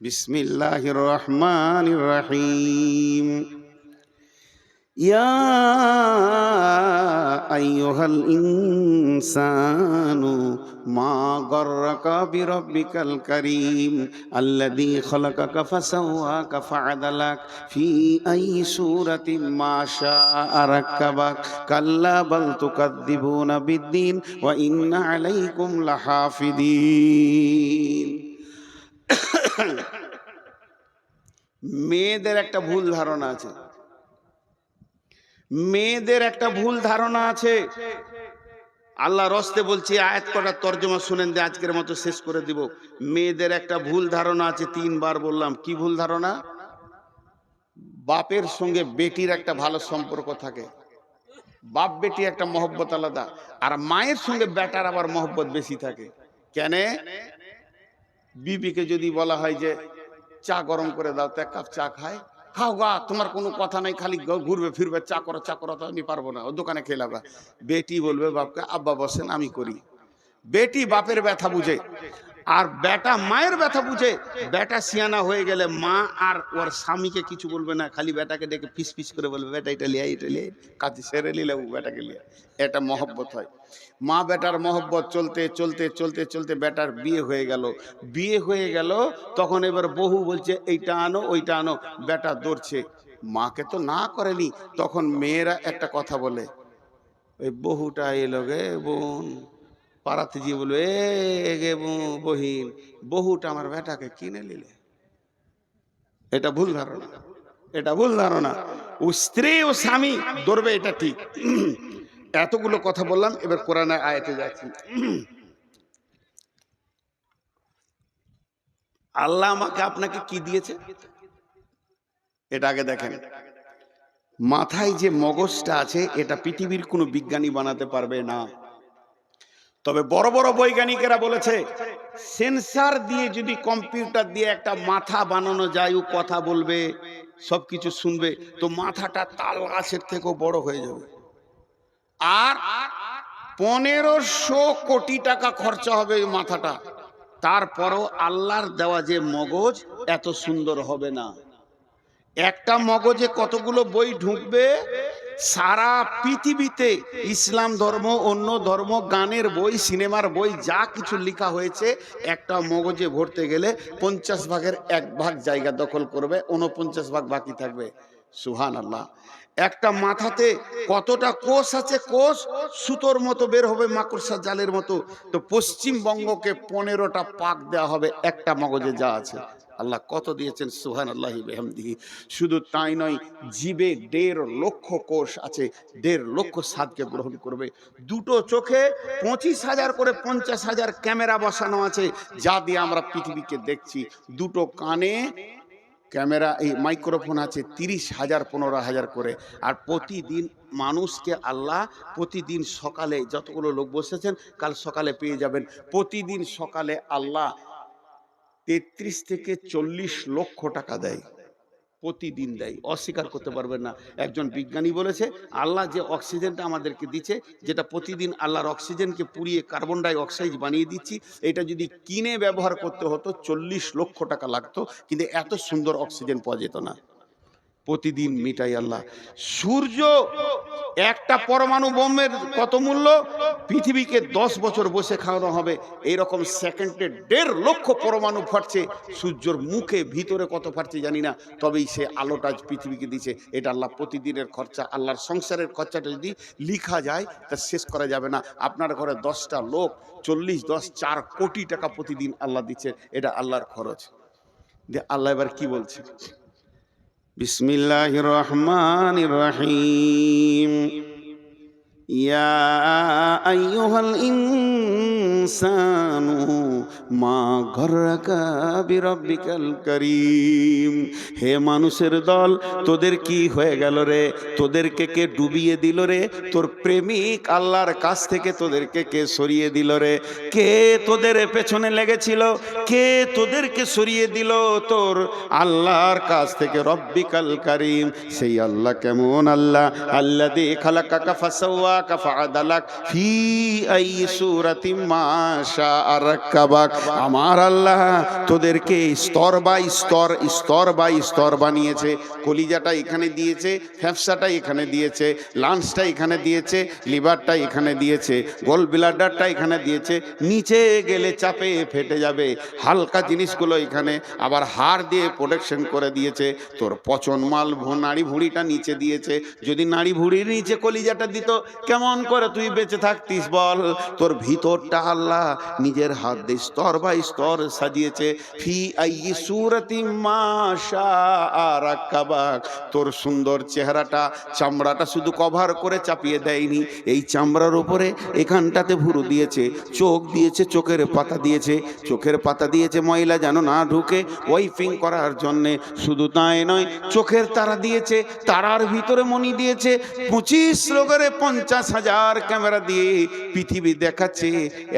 বিসমিল্লাহির রহমানির রহিম। ইয়া আইয়ুহাল ইনসানু মা গররাকা বিরাব্বিকাল কারীম আল্লাযী খালাকাকা ফাসাওয়াকা ফাআদালাক ফি আইয়ি সূরাতিন মা শাআ রাক্কাবাক কাল্লা বাল তুকাদ্দিবুনা বিদ্দীন ওয়া ইন্না আলাইকুম লাহাফিদিন। মেয়েদের একটা ভুল ধারণা আছে, মেয়েদের একটা ভুল ধারণা আছে। আল্লাহ রস্তে বলছি, আয়াত কটা তর্জমা শুনেন দিয়ে আজকের মতো শেষ করে দিব। মেয়েদের একটা ভুল ধারণা আছে, 3 বার বললাম। কি ভুল ধারণা? বাপের সঙ্গে বেটির একটা ভালো সম্পর্ক থাকে, বাপ বেটি একটা মহব্বত আলাদা, আর মায়ের সঙ্গে বেটার আবার মহব্বত বেশি থাকে। কেন? বিবিকে যদি বলা হয় যে চা গরম করে দাও, তো 1 কাপ চা খায়, খাও গা, তোমার কোনো কথা নাই, খালি ঘুরবে ফিরবে, চা করো তো আমি পারবো না, ও দোকানে খেলাবা। বেটি বলবে বাপকে, আব্বা বসেন আমি করি। বেটি বাপের ব্যথা বুঝে, আর বেটা মায়ের ব্যথা বুঝে। বেটা সিয়ানা হয়ে গেলে মা আর ওর স্বামীকে কিছু বলবে না, খালি বেটাকে ডেকে পিস পিস করে বলবে, বেটা এটা লিয়া, এটা লিয়া, কাজে সেরে নিলে বেটাকে লিয়া। এটা মহব্বত হয়। মা বেটার মহব্বত চলতে চলতে চলতে চলতে বেটার বিয়ে হয়ে গেল। বিয়ে হয়ে গেল, তখন এবার বহু বলছে এইটা আনো ওইটা আনো, বেটা দৌড়ছে। মাকে তো না করেনি, তখন মেয়েরা একটা কথা বলে, ওই বহুটা এলো গে বোন, পাড়াতে গিয়ে বলবে, এ গে বহিন, বহুটা আমার বেটাকে কিনে নিলে। এটা ভুল ধারণা, এটা ভুল ধারণা। ও স্ত্রী ও স্বামী ধরবে, এটা ঠিক। এতগুলো কথা বললাম, এবার কোরআনের আয়াতে যাচ্ছি। আল্লাহ আমাকে আপনাকে কি দিয়েছে এটা আগে দেখেন। মাথায় যে মগজটা আছে, এটা পৃথিবীর কোনো বিজ্ঞানী বানাতে পারবে না। তবে বড় বড় বৈজ্ঞানিকেরা বলেছে, সেন্সার দিয়ে যদি কম্পিউটার দিয়ে একটা মাথা বানানো যায়, ও কথা বলবে, সবকিছু শুনবে, তো মাথাটা তাল গাছের থেকেও বড় হয়ে যাবে। আর 1500 কোটি টাকা খরচা হবে ওই মাথাটা, তারপরও আল্লাহর দেওয়া যে মগজ এত সুন্দর হবে না। একটা মগজে কতগুলো বই ঢুকবে, সারা পৃথিবীতে ইসলাম ধর্ম, অন্য ধর্ম, গানের বই, সিনেমার বই, যা কিছু লেখা হয়েছে, একটা মগজে ভরতে গেলে 50 ভাগের 1 ভাগ জায়গা দখল করবে, 49 ভাগ বাকি থাকবে। সুবহানাল্লাহ। একটা মাথাতে কতটা কোষ আছে, কোষ সুতোর মতো বের হবে, মাকড়সা জালের মতো। তো পশ্চিমবঙ্গকে 15টা পাক দেওয়া হবে একটা মগজে যা আছে। আল্লাহ কত দিয়েছেন, সুবহানাল্লাহি বিহামদিহি। শুধু তাই নয়, জিবে 1.5 লক্ষ কোষ আছে, 1.5 লক্ষ স্বাদকে গ্রহণ করবে। দুটো চোখে 25,000 করে 50,000 ক্যামেরা বসানো আছে, যা দিয়ে আমরা পৃথিবীকে দেখছি। দুটো কানে ক্যামেরা, এই মাইক্রোফোন আছে 30,000 15,000 করে। আর প্রতিদিন মানুষকে আল্লাহ, প্রতিদিন সকালে, যতগুলো লোক বসেছেন কাল সকালে পেয়ে যাবেন, প্রতিদিন সকালে আল্লাহ 33 থেকে 40 লক্ষ টাকা দেয়, প্রতিদিন দেয়, অস্বীকার করতে পারবেন না। একজন বিজ্ঞানী বলেছে, আল্লাহ যে অক্সিজেনটা আমাদেরকে দিচ্ছে, যেটা প্রতিদিন আল্লাহর অক্সিজেনকে পুড়িয়ে কার্বন ডাই অক্সাইড বানিয়ে দিচ্ছি, এটা যদি কিনে ব্যবহার করতে হতো 40 লক্ষ টাকা লাগতো, কিন্তু এত সুন্দর অক্সিজেন পাওয়া যেত না। প্রতিদিন মিটাই আল্লাহ। সূর্য, একটা পরমাণু বোমের কত মূল্য, পৃথিবীকে 10 বছর বসে খাওয়ানো হবে। এইরকম সেকেন্ডে 1.5 লক্ষ পরমাণু ফাটছে। সূর্যর মুখে ভিতরে কত ফাটছে জানি না, তবেই সে আলোটা পৃথিবীকে দিচ্ছে। এটা আল্লাহ প্রতিদিনের খরচা। আল্লাহর সংসারের খরচাটা যদি লিখা যায় তা শেষ করা যাবে না। আপনার ঘরে 10টা লোক, 4 কোটি টাকা প্রতিদিন আল্লাহ দিচ্ছে, এটা আল্লাহর খরচ। যে আল্লাহ এবার কি বলছে, বিসমিল্লাহির রহমানির রহিম, ইয়া আইয়ুহাল ইনসানু মা গররাকা বিরাব্বিকাল কারীম। হে মানুষের দল, তোদের কি হয়ে গেল রে? তোদেরকে কে ডুবিয়ে দিল রে? তোর প্রেমিক আল্লাহর কাছ থেকে তোদেরকে কে সরিয়ে দিল রে? কে তোদের পেছনে লেগেছিল? কে তোদেরকে সরিয়ে দিল তোর আল্লাহর কাছ থেকে? রব্বিকাল কারীম, সেই আল্লাহ কেমন আল্লাহ? আল্লাযী খালাকাকা ফাসাওয়াকা ফাআদালাক ফি আই সূরাতিম মা শাআ রাক্কাবাক। আমার আল্লাহ তোদেরকে স্তর বাই স্তর, স্তর বাই স্তর বানিয়েছে। কলিজাটা এখানে দিয়েছে, ফ্যাফসাটা এখানে দিয়েছে, লাঞ্চটা এখানে দিয়েছে, লিভারটা এখানে দিয়েছে, গোল ব্লাডারটা এখানে দিয়েছে। নিচে গেলে চাপে ফেটে যাবে, হালকা জিনিসগুলো এখানে, আবার হাড় দিয়ে প্রোটেকশন করে দিয়েছে। তোর পচন মাল নাড়ি ভুঁড়িটা নিচে দিয়েছে। যদি নাড়ি ভুঁড়ির নিচে কলিজাটা দিত, কেমন করে তুই বেঁচে থাকতিস বল? তোর ভিতরটা আল্লাহ নিজের হাত দিয়ে স্তর বাই স্তর সাজিয়েছে। ফি আই সূরাতিম মা শাআ রাক্কাবাক। তোর সুন্দর চেহারাটা, চামড়াটা শুধু কভার করে চাপিয়ে দেয়নি, এই চামড়ার উপরে এখানটাতে ভুরু দিয়েছে, চোখ দিয়েছে, চোখের পাতা দিয়েছে, চোখের পাতা দিয়েছে ময়লা যেন না ঢুকে, ওয়াইপিং করার জন্যে। শুধু তাই নয়, চোখের তারা দিয়েছে, তারার ভিতরে মণি দিয়েছে। 25 লোকের 50,000 ক্যামেরা দিয়ে পৃথিবী দেখাচ্ছে।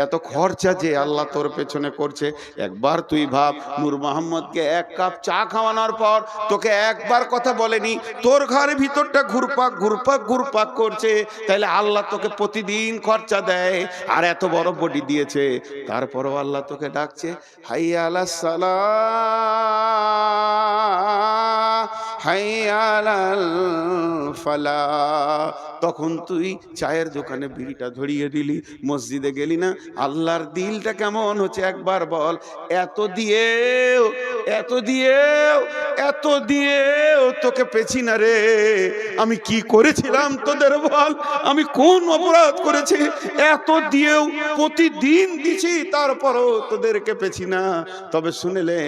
এত খরচা যে আল্লাহ তোর পেছনে করছে। একবার তুই ভাব, নূর মোহাম্মদকে 1 কাপ চা খাওয়ানোর পর তোকে একবার কথা বলেনি, তোর ঘরের ভিতরটা ঘুরপাক ঘুরপাক ঘুরপাক করছে, তাহলে আল্লাহ তোকে প্রতিদিন খরচা দেয়, আর এত বড় বডি দিয়েছে, তারপরও আল্লাহ তোকে ডাকছে, হাইয়া আলাস সালাহ হাইয়া আলাল ফালাহ। তখন তুই চায়ের দোকানে বিড়িটা ধরিয়ে দিলি, মসজিদে গেলি না। আল্লাহর দিলটা কেমন হচ্ছে একবার বল। এত দিয়েও এত দিয়েও এত দিয়েও তোকে পেছি না রে। আমি কি করেছিলাম তোদের বল? আমি কোন অপরাধ করেছি? এত দিয়েও প্রতিদিন দিছি, তারপরও তোদেরকে পেছি না। তবে শুনেলে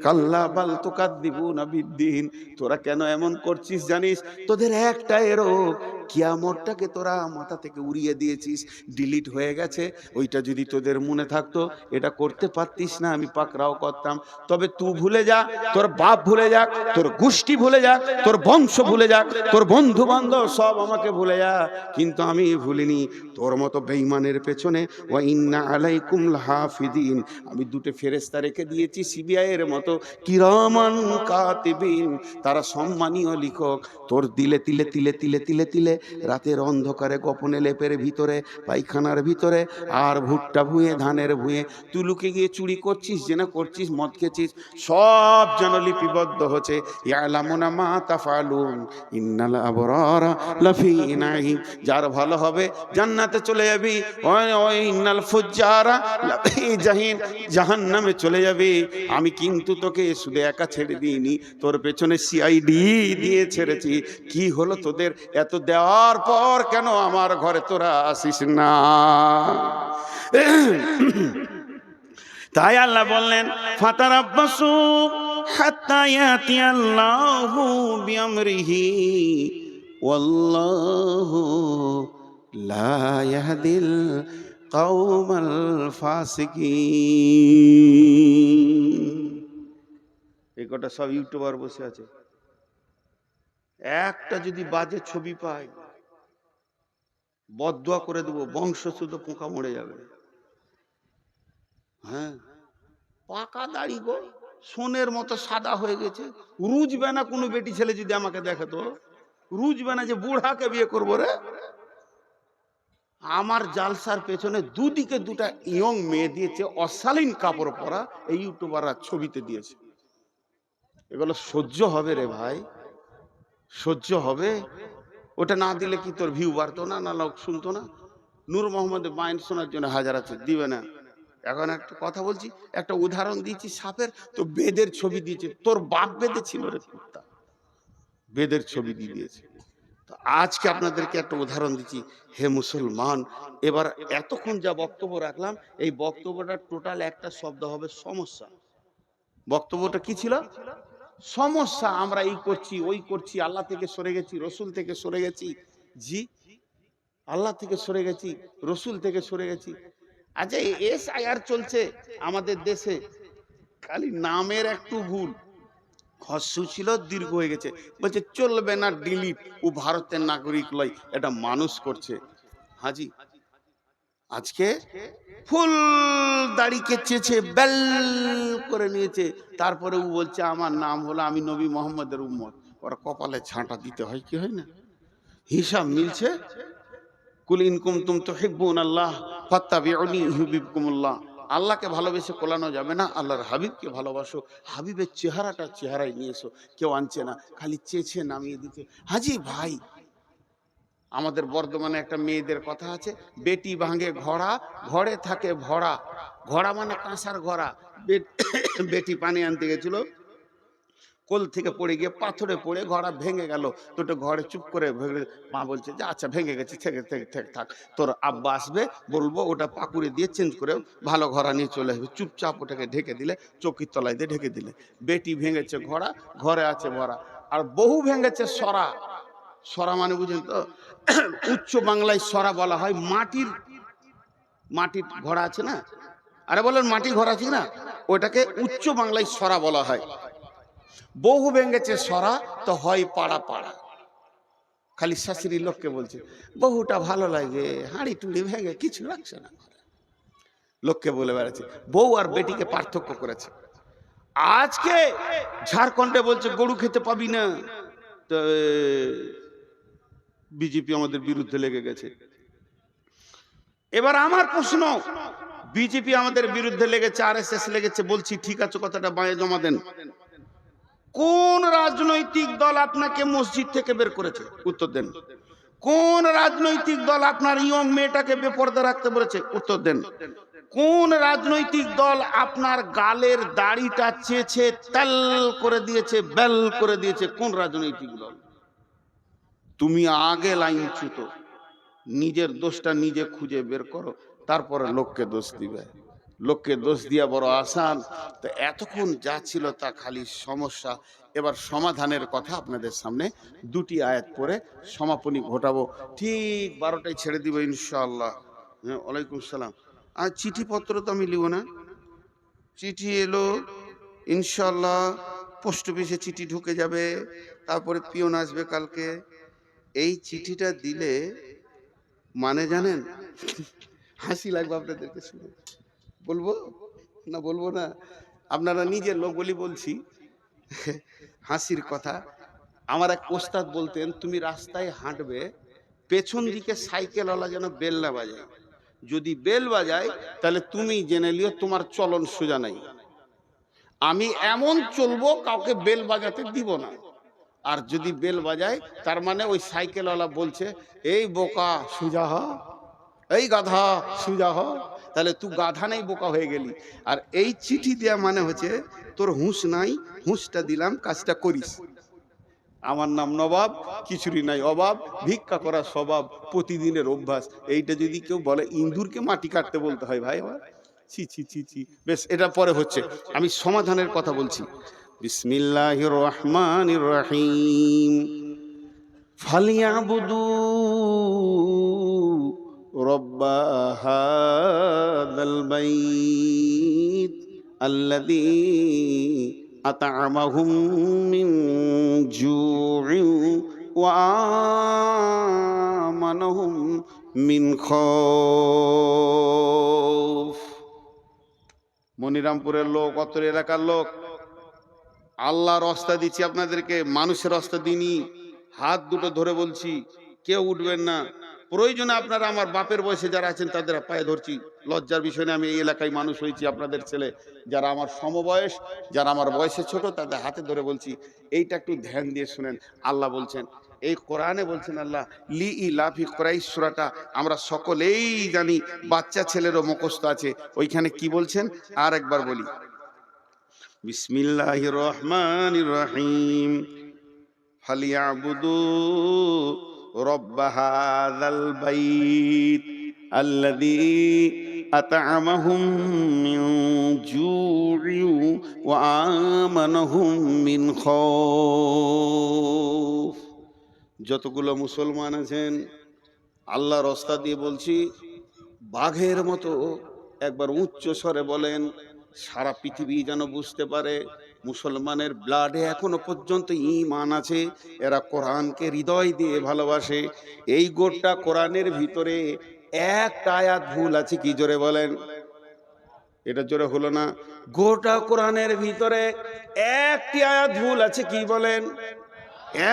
কাল্লা বাল তুকাদ্দিবুনা বিদ্দিন, তোরা কেন এমন করছিস জানিস? তোদের একটাই রোগ, কিয়ামতটাকে তোরা মাথা থেকে উড়িয়ে দিয়েছিস, ডিলিট হয়ে গেছে। ওইটা যদি তোদের মনে থাকতো, এটা করতে পারতিস না, আমি পাকড়াও করতাম। তবে তুই ভুলে যা, তোর বাপ ভুলে যাক, তোর গোষ্ঠী ভুলে যাক, তোর বংশ ভুলে যাক, তোর বন্ধু বান্ধব সব আমাকে ভুলে যা, কিন্তু আমি ভুলিনি তোর মতো বেঈমানের পেছনে। ওয়া ইন্না আলাইকুম লাহাফিদিন, আমি 2টে ফেরেশতা রেখে দিয়েছি সিবিআই এর মতো, কিরামান কাতিবিন, তারা সম্মানীয় লিখক। তোর দিলে তিলে তিলে তিলে তিলে তিলে রাতের অন্ধকারে গোপনে লেপের ভিতরে, পায়খানার ভিতরে, আর ভুট্টা ভুঁয়ে, ধানের ভুঁয়ে তুই লুকে গিয়ে চুরি করছিস, জেনা করছিস, মদ খেয়েছিস, সব যেন লিপিবদ্ধ হচ্ছে। ইয়ালামুনা মা তাফালুন ইন্নাল আবরারা লাফি নাঈম, যার ভালো হবে জান্নাতে চলে যাবি, ওই ইন্নাল ফুজ্জারা লাফি জাহিম, জাহান্নামে চলে যাবি। আমি কিন্তু তোকে শুধু একা ছেড়ে দিইনি, তোর পেছনে সিআইডি দিয়ে ছেড়েছি। কি হলো তোদের? এত দেওয়ার পর কেন আমার ঘরে তোরা আসিস না? তাই আল্লাহ বললেন, ফাতারাব্বাসু হাত্তা ইয়াতিয়াল্লাহু বিআমরিহি ওয়াল্লাহু লা ইয়াহদিল কওমাল ফাসিকিন। এই কটা সব ইউটিউবার বসে আছে, একটা যদি বাজে ছবি পাই বদদুয়া করে দেবো, বংশ শুধু পোকা মরে যাবে। হ্যাঁ, পাকা দাড়ি গো, সোনের মতো সাদা হয়ে গেছে, রুজবে না। কোনো বেটি ছেলে যদি আমাকে দেখে তো রুজবে না যে বুড়াকে বিয়ে করবো রে। আমার জালসার পেছনে দুদিকে 2টা ইয়ং মেয়ে দিয়েছে, অশালীন কাপড় পরা, এই ইউটিউবাররা ছবিতে দিয়েছে। এগুলো সহ্য হবে রে ভাই? সহ্য হবে? ওটা না দিলে কি তোর ভিউ বাড়তো না? না লোক শুনতো না? নূর মোহাম্মদের মাইন্ড শোনার জন্য হাজার আছে, দিবে না। এখন একটা কথা বলছি, একটা উদাহরণ দিয়েছি সাপের, তো বেদের ছবি দিয়েছে। তোর বাপ বেদে ছিল রে কুত্তা, বেদের ছবি দিয়ে দিয়েছে। তো আজকে আপনাদেরকে একটা উদাহরণ দিচ্ছি, হে মুসলমান। এবার এতক্ষণ যা বক্তব্য রাখলাম, এই বক্তব্যটা টোটাল একটা শব্দ হবে সমস্যা। বক্তব্যটা কি ছিল? সমস্যা। আমরা এই করছি, ওই করছি, আল্লাহ থেকে সরে গেছি, রসুল থেকে সরে গেছি। জি, আল্লাহ থেকে সরে গেছি, রসুল থেকে সরে গেছি। আচ্ছা, এসআইআর চলছে আমাদের দেশে, খালি নামের একটু ভুল, হস্যু ছিল দীর্ঘ হয়ে গেছে, বলছে চলবে না, ডিলিট। ও ভারতের নাগরিক লয়, এটা মানুষ করছে। হাজি আজকে ফুল দাড়িকে চেয়েছে, বেল করে নিয়েছে, তারপরে ও বলছে আমার নাম হলো, আমি নবী মোহাম্মদের উম্মত। ওরা কপালে ছাঁটা দিতে হয়, কি হয় না? হিসাব মিলছে। কুল ইন কুনতুম তুহিব্বুনাল্লাহ ফাত্তাবিউনি ইউহিব্বুকুমুল্লাহ। আল্লাহকে ভালোবেসে কোলানো যাবে না, আল্লাহর হাবিবকে ভালোবাসো। হাবিবের চেহারাই নিয়ে এসো। কেউ আনছে না, খালি চেয়েছে নামিয়ে দিতে। হাজি ভাই, আমাদের বর্ধমানে একটা মেয়েদের কথা আছে, বেটি ভাঙে ঘোড়া, ঘরে থাকে ভরা। ঘোড়া মানে কাঁসার ঘোড়া। বেটি পানি আনতে গেছিল, কোল থেকে পড়ে গিয়ে পাথরে পড়ে ঘোড়া ভেঙে গেল। তো ঘরে চুপ করে মা বলছে যে আচ্ছা ভেঙে গেছে, থেকে থাক, তোর আব্বা আসবে, বলবো ওটা পাকুড়ে দিয়ে চেঞ্জ করে ভালো ঘোড়া নিয়ে চলে আসবে। চুপচাপ ওটাকে ঢেকে দিলে, চৌকির তলায় দিয়ে ঢেকে দিলে। বেটি ভেঙেছে ঘোড়া, ঘরে আছে ভরা। আর বহু ভেঙেছে সরা। সরা মানে বুঝেন তো? উচ্চ বাংলায় সরা বলা হয় মাটির ঘোড়া আছে না? আরে বলেন মাটির ঘোড়া আছে না, ওটাকে উচ্চ বাংলায় সরা বলা হয়। বহু ভেঙেছে সরা, তো হয় পাড়া পাড়া। খালি শাশুড়ি লোককে বলছে বহুটা ভালো লাগে, হাঁড়ি টুড়ি ভেঙে কিছু রাখছে না। লোককে বলে বেড়াচ্ছে। বউ আর বেটিকে পার্থক্য করেছে। আজকে ঝাড়খণ্ডে বলছে গরু খেতে পাবি না, তো বিজেপি আমাদের বিরুদ্ধে লেগে গেছে। এবার আমার প্রশ্ন, বিজেপি আমাদের বিরুদ্ধে লেগেছে, আরএসএস লেগেছে, বলছি ঠিক আছে, কথাটা বাঁয়ে জমা দেন। কোন রাজনৈতিক দল আপনাকে মসজিদ থেকে বের করেছে? উত্তর দেন। কোন রাজনৈতিক দল আপনার ইয়ং মেয়েটাকে বেপরদা রাখতে বলেছে? উত্তর দেন। কোন রাজনৈতিক দল আপনার গালের দাড়িটা চেয়েছে তেল করে দিয়েছে, বেল করে দিয়েছে? কোন রাজনৈতিক দল? তুমি আগে লাইন ছুতো, নিজের দোষটা নিজে খুঁজে বের করো, তারপরে লোককে দোষ দিবে। লোককে দোষ দিয়া বড় আসান। তো এতক্ষণ যা ছিল তা খালি সমস্যা। এবার সমাধানের কথা আপনাদের সামনে দুটি আয়াত পড়ে সমাপনী ঘটাবো। ঠিক 12টায় ছেড়ে দিব ইনশাআল্লাহ। হ্যাঁ, ওয়ালাইকুম সালাম। আর চিঠিপত্র তো আমি লিব না, চিঠি এলো ইনশাআল্লাহ, পোস্ট অফিসে চিঠি ঢুকে যাবে, তারপরে পিয়ন আসবে কালকে। এই চিঠিটা দিলে মানে জানেন, হাসি লাগবে আপনাদেরকে শুনে। বলবো না বলবো না? আপনারা নিজের লোক বলি বলছি, হাসির কথা। আমার এক ওস্তাদ বলতেন, তুমি রাস্তায় হাঁটবে, পেছন দিকে সাইকেলওয়ালা যেন বেল না বাজায়। যদি বেল বাজায় তাহলে তুমি জেনে লিও তোমার চলন সোজা নাই। আমি এমন চলবো কাউকে বেল বাজাতে দিব না। আর যদি বেল বাজায় তার মানে ওই সাইকেলওয়ালা বলছে, এই বোকা সোজা হ, এই গাধা সোজা হ। তাহলে তুই গাধা নেই, বোকা হয়ে গেলি। আর এই চিঠি দেয়া মানে হচ্ছে তোর হুঁশ নাই, হুঁশটা দিলাম, কাজটা করিস। আমার নাম নবাব, কিছুরই নাই অভাব, ভিক্ষা করার স্বভাব প্রতিদিনের অভ্যাস। এইটা যদি কেউ বলে, ইন্দুরকে মাটি কাটতে বলতে হয় ভাই আমার, ছি ছি ছি ছি। বেশ, এটা পরে হচ্ছে, আমি সমাধানের কথা বলছি। বিসমিল্লাহির রহমানির রহিম। ফালিয়াবুদু রব্বা হাযাল বাইত আল্লাযী আত'আমাহুম মিন জু'ইন ওয়া আমানাহুম মিন খাউফ। মনিরামপুরের লোক, অত্র এলাকার লোক, আল্লাহর রাস্তা দিচ্ছি আপনাদেরকে, মানুষের রাস্তা দিইনি। হাত দুটো ধরে বলছি, কেউ উঠবেন না। প্রয়োজনে আপনারা আমার বাপের বয়সে যারা আছেন তাদের পায়ে ধরছি। লজ্জার বিষয় না, আমি এই এলাকায় মানুষ হয়েছি, আপনাদের ছেলে। যারা আমার সমবয়স, যারা আমার বয়সে ছোট, তাদের হাতে ধরে বলছি, এইটা একটু ধ্যান দিয়ে শুনেন। আল্লাহ বলছেন, এই কোরআনে বলছেন আল্লাহ, লি ইলাফি কুরাইশ সূরাটা আমরা সকলেই জানি, বাচ্চা ছেলেরও মুখস্থ আছে। ওইখানে কি বলছেন আর একবার বলি। বিসমিল্লাহির রহমানির রহিম। ফালিয়াবুদু রব্ব হাযাল বাইত আল্লাযী আত'আমাহুম মিন জু'ইন ওয়া আমানাহুম মিন খাউফ। যতগুলো মুসলমান আছেন, আল্লাহর রাস্তা দিয়ে বলছি, বাঘের মতো একবার উচ্চ স্বরে বলেন, সারা পৃথিবী যেন বুঝতে পারে মুসলমানের ব্লাডে এখনো পর্যন্ত ঈমান আছে। এরা কোরআনকে হৃদয় দিয়ে ভালোবাসে। এই গোটা কোরআনের ভিতরে একটা আয়াত ভুল আছে কি? জোরে বলেন। এটা জোরে হলো না। গোটা কোরআনের ভিতরে একটি আয়াত ভুল আছে কি? বলেন।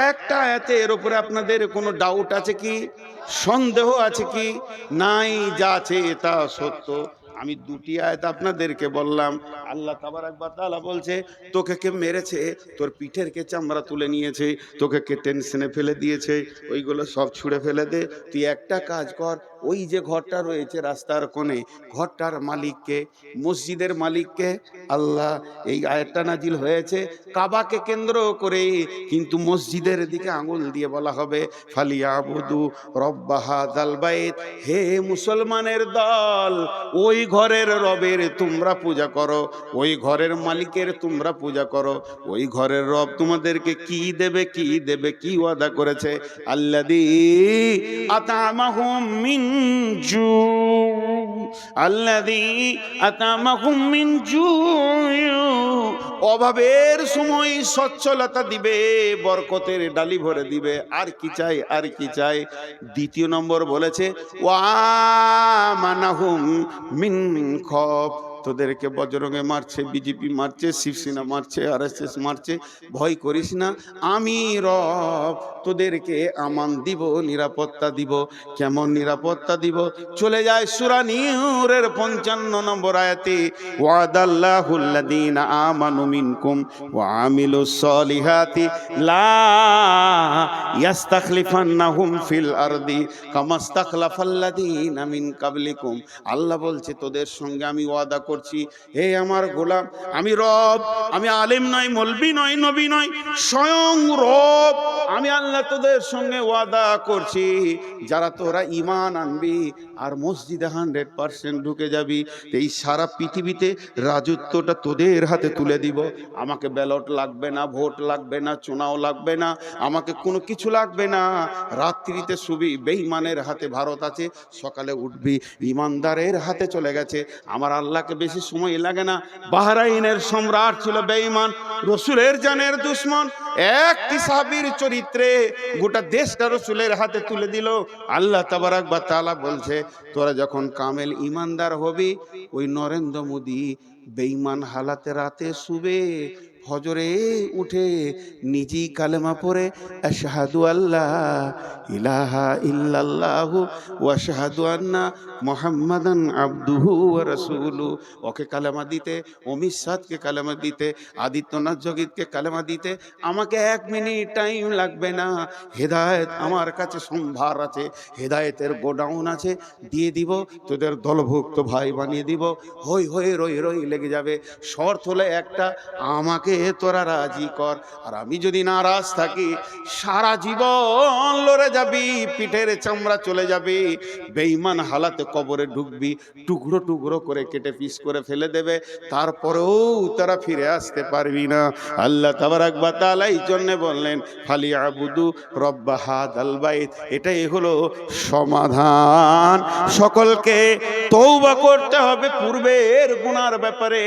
একটা আয়াতে। এর উপরে আপনাদের কোনো ডাউট আছে কি? সন্দেহ আছে কি? নাই, যা আছে তা সত্য। আমি দুটি আয়াত আপনাদেরকে বললাম। আল্লাহ তাবারাক ওয়া তাআলা বলছে, তোকে কে মেরেছে, তোর পিঠের কে চামড়া তুলে নিয়েছে, তোকে কে টেনশনে ফেলে দিয়েছে, ওইগুলো সব ছুঁড়ে ফেলে দে। তুই একটা কাজ কর, ওই যে ঘরটা রয়েছে রাস্তার কোণে, ঘরটার মালিককে, মসজিদের মালিককে আল্লাহ। এই আয়াতটা নাজিল হয়েছে কাবাকে কেন্দ্র করে, কিন্তু মসজিদের দিকে আঙুল দিয়ে বলা হবে, ফালিয়াবুদু রব্বা হাযাল বাইত। হে মুসলমানের দল, ওই ঘরের রবের তোমরা পূজা করো, ওই ঘরের মালিকের তোমরা পূজা করো। ওই ঘরের রব তোমাদেরকে কি দেবে, কি দেবে, কি ওয়াদা করেছে? আল্লাযী আত'আমাহুম মিন জু, আল্লাযী আত'আমাহুম মিন জু অভাবের সময় সচ্ছলতা দিবে, বরকতের ডালি ভরে দিবে। আর কি চাই, আর কি চাই? দ্বিতীয় নম্বর বলেছে ওয়ামানাহুম মিন খৌফ, তোদেরকে বজরঙ্গে মারছে, বিজেপি মারছে, শিবসেনা মারছে, RSS মারছে, ভয় করিস না, আমি রব তোদেরকে আমান দিব, নিরাপত্তা দিব। কেমন নিরাপত্তা দিব? চলে যায় সূরা নূরের 55 নম্বর আয়াতে, ওয়াদাল্লাহুল্লাযীনা আমানু মিনকুম ওয়া আমিলুস সলিহাতি লা ইয়াস্তাখলিফান্নাহুম ফিল আরদি কামাস্তাখলাফাল্লাযীনা মিন কাবলিকুম। আল্লাহ বলছে তোদের সঙ্গে আমি ওয়াদা করছি, হে আমার গোলাম, আমি রব, আমি আলেম নয়, মৌলবি নয়, নবী নয়, স্বয়ং রব, আমি আল্লাহ তোদের সঙ্গে ওয়াদা করছি, যারা তোরা ঈমান আনবি আর মসজিদে 100% ঢুকে যাবি, এই সারা পৃথিবীতে রাজত্বটা তোদের হাতে তুলে দিব। আমাকে ব্যালট লাগবে না, ভোট লাগবে না, চুনাও লাগবে না, আমাকে কোনো কিছু লাগবে না। রাত্রিতে শুবি, বেঈমানের হাতে ভারত আছে, সকালে উঠবি ইমানদারের হাতে চলে গেছে। আমার আল্লাহকে বেশি সময় লাগে না। বাহরাইনের সম্রাট ছিল বেঈমান, রসুলের জানের দুশ্মন, একটি সাহাবীর চরিত্রে গোটা দেশটা রসুলের হাতে তুলে দিল। আল্লাহ তাবারাক ওয়া তাআলা বলছে, তোরা যখন কামেল ইমানদার হবি, ওই নরেন্দ্র মোদী বেঈমান হালাতে রাতে শুবে, ফজরে উঠে নিজেই কালেমা পড়ে আশহাদু আল্লাহ ইলাহা ইল্লাল্লাহু ওয়া আশহাদু আন্না মুহাম্মাদান আবদুহু ওয়া রাসূলুহু, ওকে কালেমা দিতে, অমিত শাহকে কালেমা দিতে, আদিত্যনাথ যোগীকে কালেমা দিতে আমাকে 1 মিনিট টাইম লাগবে না। হেদায়েত আমার কাছে সম্ভার আছে, হেদায়েতের গোডাউন আছে, দিয়ে দিব, তোদের দলভুক্ত ভাই বানিয়ে দিব। হই হই রই রই লেগে যাবে। শর্ত হলে একটা, আমাকে তোরা রাজি কর। আর আমি যদি নারাজ থাকি, সারা জীবন লড়ে যাবি, পিঠের চামড়া চলে যাবে, বেঈমান হালাতে কবরে ঢুকবি, টুকরো টুকরো করে কেটে পিস করে ফেলে দেবে, তারপরেও তারা ফিরে আসতে পারবি না। আল্লাহ তাবারাক ওয়া তাআলা এই জন্য বললেন ফালিয়াবুদু রব্ব হাযাল বাইত। এটাই হলো সমাধান। সকলকে তওবা করতে হবে পূর্বের গুনার ব্যাপারে,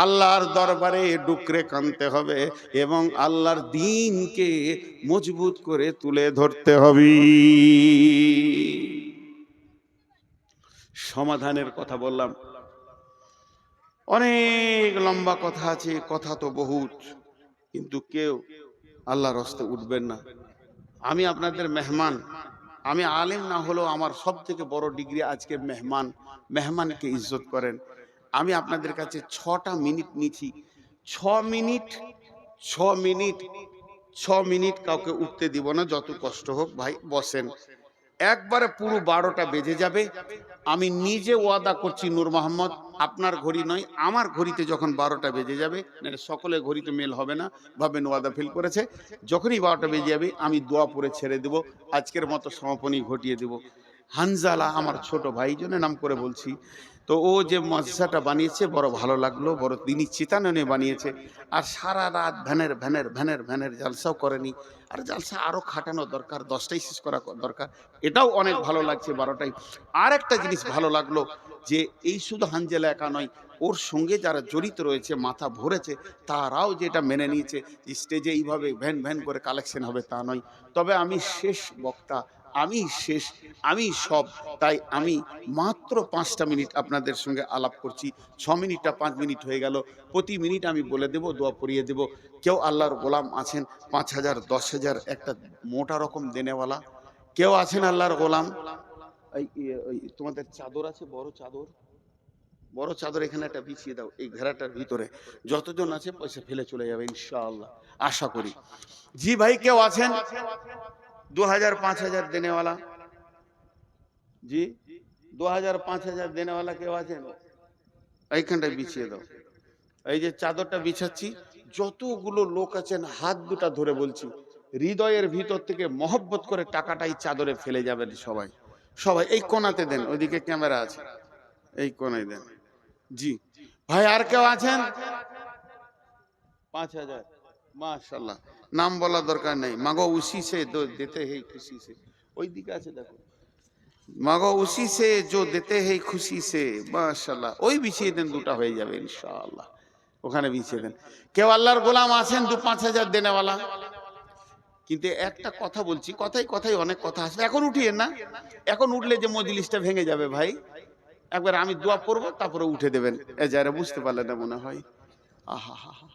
আল্লাহর দরবারে ডুকরে কাঁদতে হবে এবং আল্লাহর দ্বীনকে মজবুত করে তুলে ধরতে হবে। সমাধানের কথা বললাম, অনেক লম্বা কথা আছে, কথা তো বহুত, কিন্তু কেউ আল্লাহর রাস্তে উঠবেন না। আমি আপনাদের মেহমান, আমি আলেম না হলেও আমার সব থেকে বড় ডিগ্রি আজকে মেহমান। মেহমানকে ইজ্জত করেন। আমি আপনাদের কাছে 6টা মিনিট নিচ্ছি, 6 মিনিট কাউকে উঠতে দিব না, যত কষ্ট হোক। ভাই বসেন, একবারে পুরো 12টা বেজে যাবে। আমি নিজে ওয়াদা করছি, নূর মোহাম্মদ, আপনার ঘড়ি নয়, আমার ঘড়িতে যখন 12টা বেজে যাবে, সকলের ঘড়িতে মেল হবে না, ভাবেন ওয়াদা ফেল করেছে, যখনই 12টা বেজে যাবে আমি দোয়া পড়ে ছেড়ে দেব, আজকের মতো সমাপনী ঘটিয়ে দেব। হানজালা আমার ছোট ভাই, জন্য নাম করে বলছি, তো ও যে মসজিদটা বানিয়েছে বড় ভালো লাগলো, বড় দিনই চিতাননে বানিয়েছে, আর সারা রাত ভ্যানের ভ্যানের ভ্যানের ভ্যানের জালসাও করেনি, আর জালসা আরও খাটানো দরকার, 10টাই শেষ করা দরকার, এটাও অনেক ভালো লাগছে 12টায়। আর একটা জিনিস ভালো লাগলো যে এই শুধু হানজালা একা নয়, ওর সঙ্গে যারা জড়িত রয়েছে, মাথা ভরেছে, তারাও যেটা মেনে নিয়েছে স্টেজে এইভাবে ভ্যান ভ্যান করে কালেকশন হবে তা নয়। তবে আমি শেষ বক্তা, আমি শেষ, আমি সব, তাই আমি মাত্র 5টা মিনিট আপনাদের সঙ্গে আলাপ করছি। 6 মিনিটটা 5 মিনিট হয়ে গেল। প্রতি মিনিট আমি বলে দেব, দোয়া পড়িয়ে দেব। কেউ আল্লাহর গোলাম আছেন 5,000 10,000 একটা মোটা রকম দেনেওয়ালা? কেউ আছেন আল্লাহর গোলাম? এই তোমাদের চাদর আছে, বড় চাদর, বড় চাদর এখানে একটা বিছিয়ে দাও, এই ঘেরাটার ভিতরে যতজন আছে পয়সা ফেলে চলে যাবে ইনশাআল্লাহ, আশা করি। জি ভাই, কেউ আছেন 2000 5000 দেনেওয়ালা? জি 2000 5000 দেনেওয়ালা কেউ আছেন? এইখানটায় বিছিয়ে দাও। এই যে চাদরটা বিছাচ্ছি, যতগুলো লোক আছেন হাত দুটা ধরে বলছি, হৃদয়ের ভিতর থেকে মহব্বত করে টাকাটাই চাদরে ফেলে যাবেন সবাই। সবাই এই কোণাতে দেন, ওইদিকে ক্যামেরা আছে, এই কোণায় দেন। জি ভাই, আর কেউ আছেন? 5000, মাশাআল্লাহ। নাম বলা দরকার নেই, মাগো উসি সে দো দেতে হে খুশি সে, ওই দিকে আছে দেখো, মাগো উসি সে জো দেতে হে খুশি সে, মাশাআল্লাহ। ওই বিছিয়ে দেন, দুটা হয়ে যাবে ইনশাআল্লাহ। ওখানে বিছিয়ে দেন। কেউ আল্লাহর গোলাম আছেন 2-5 হাজার দেনেওয়ালা, কিন্তু একটা কথা বলছি, কথাই কথাই অনেক কথা আসবে, এখন উঠিয়ে না, এখন উঠলে যে মজলিসটা ভেঙে যাবে ভাই। একবার আমি দোয়া পড়বো তারপরে উঠে দেবেন। এ যারা বুঝতে পারলে না মনে হয়। আহা হা হা।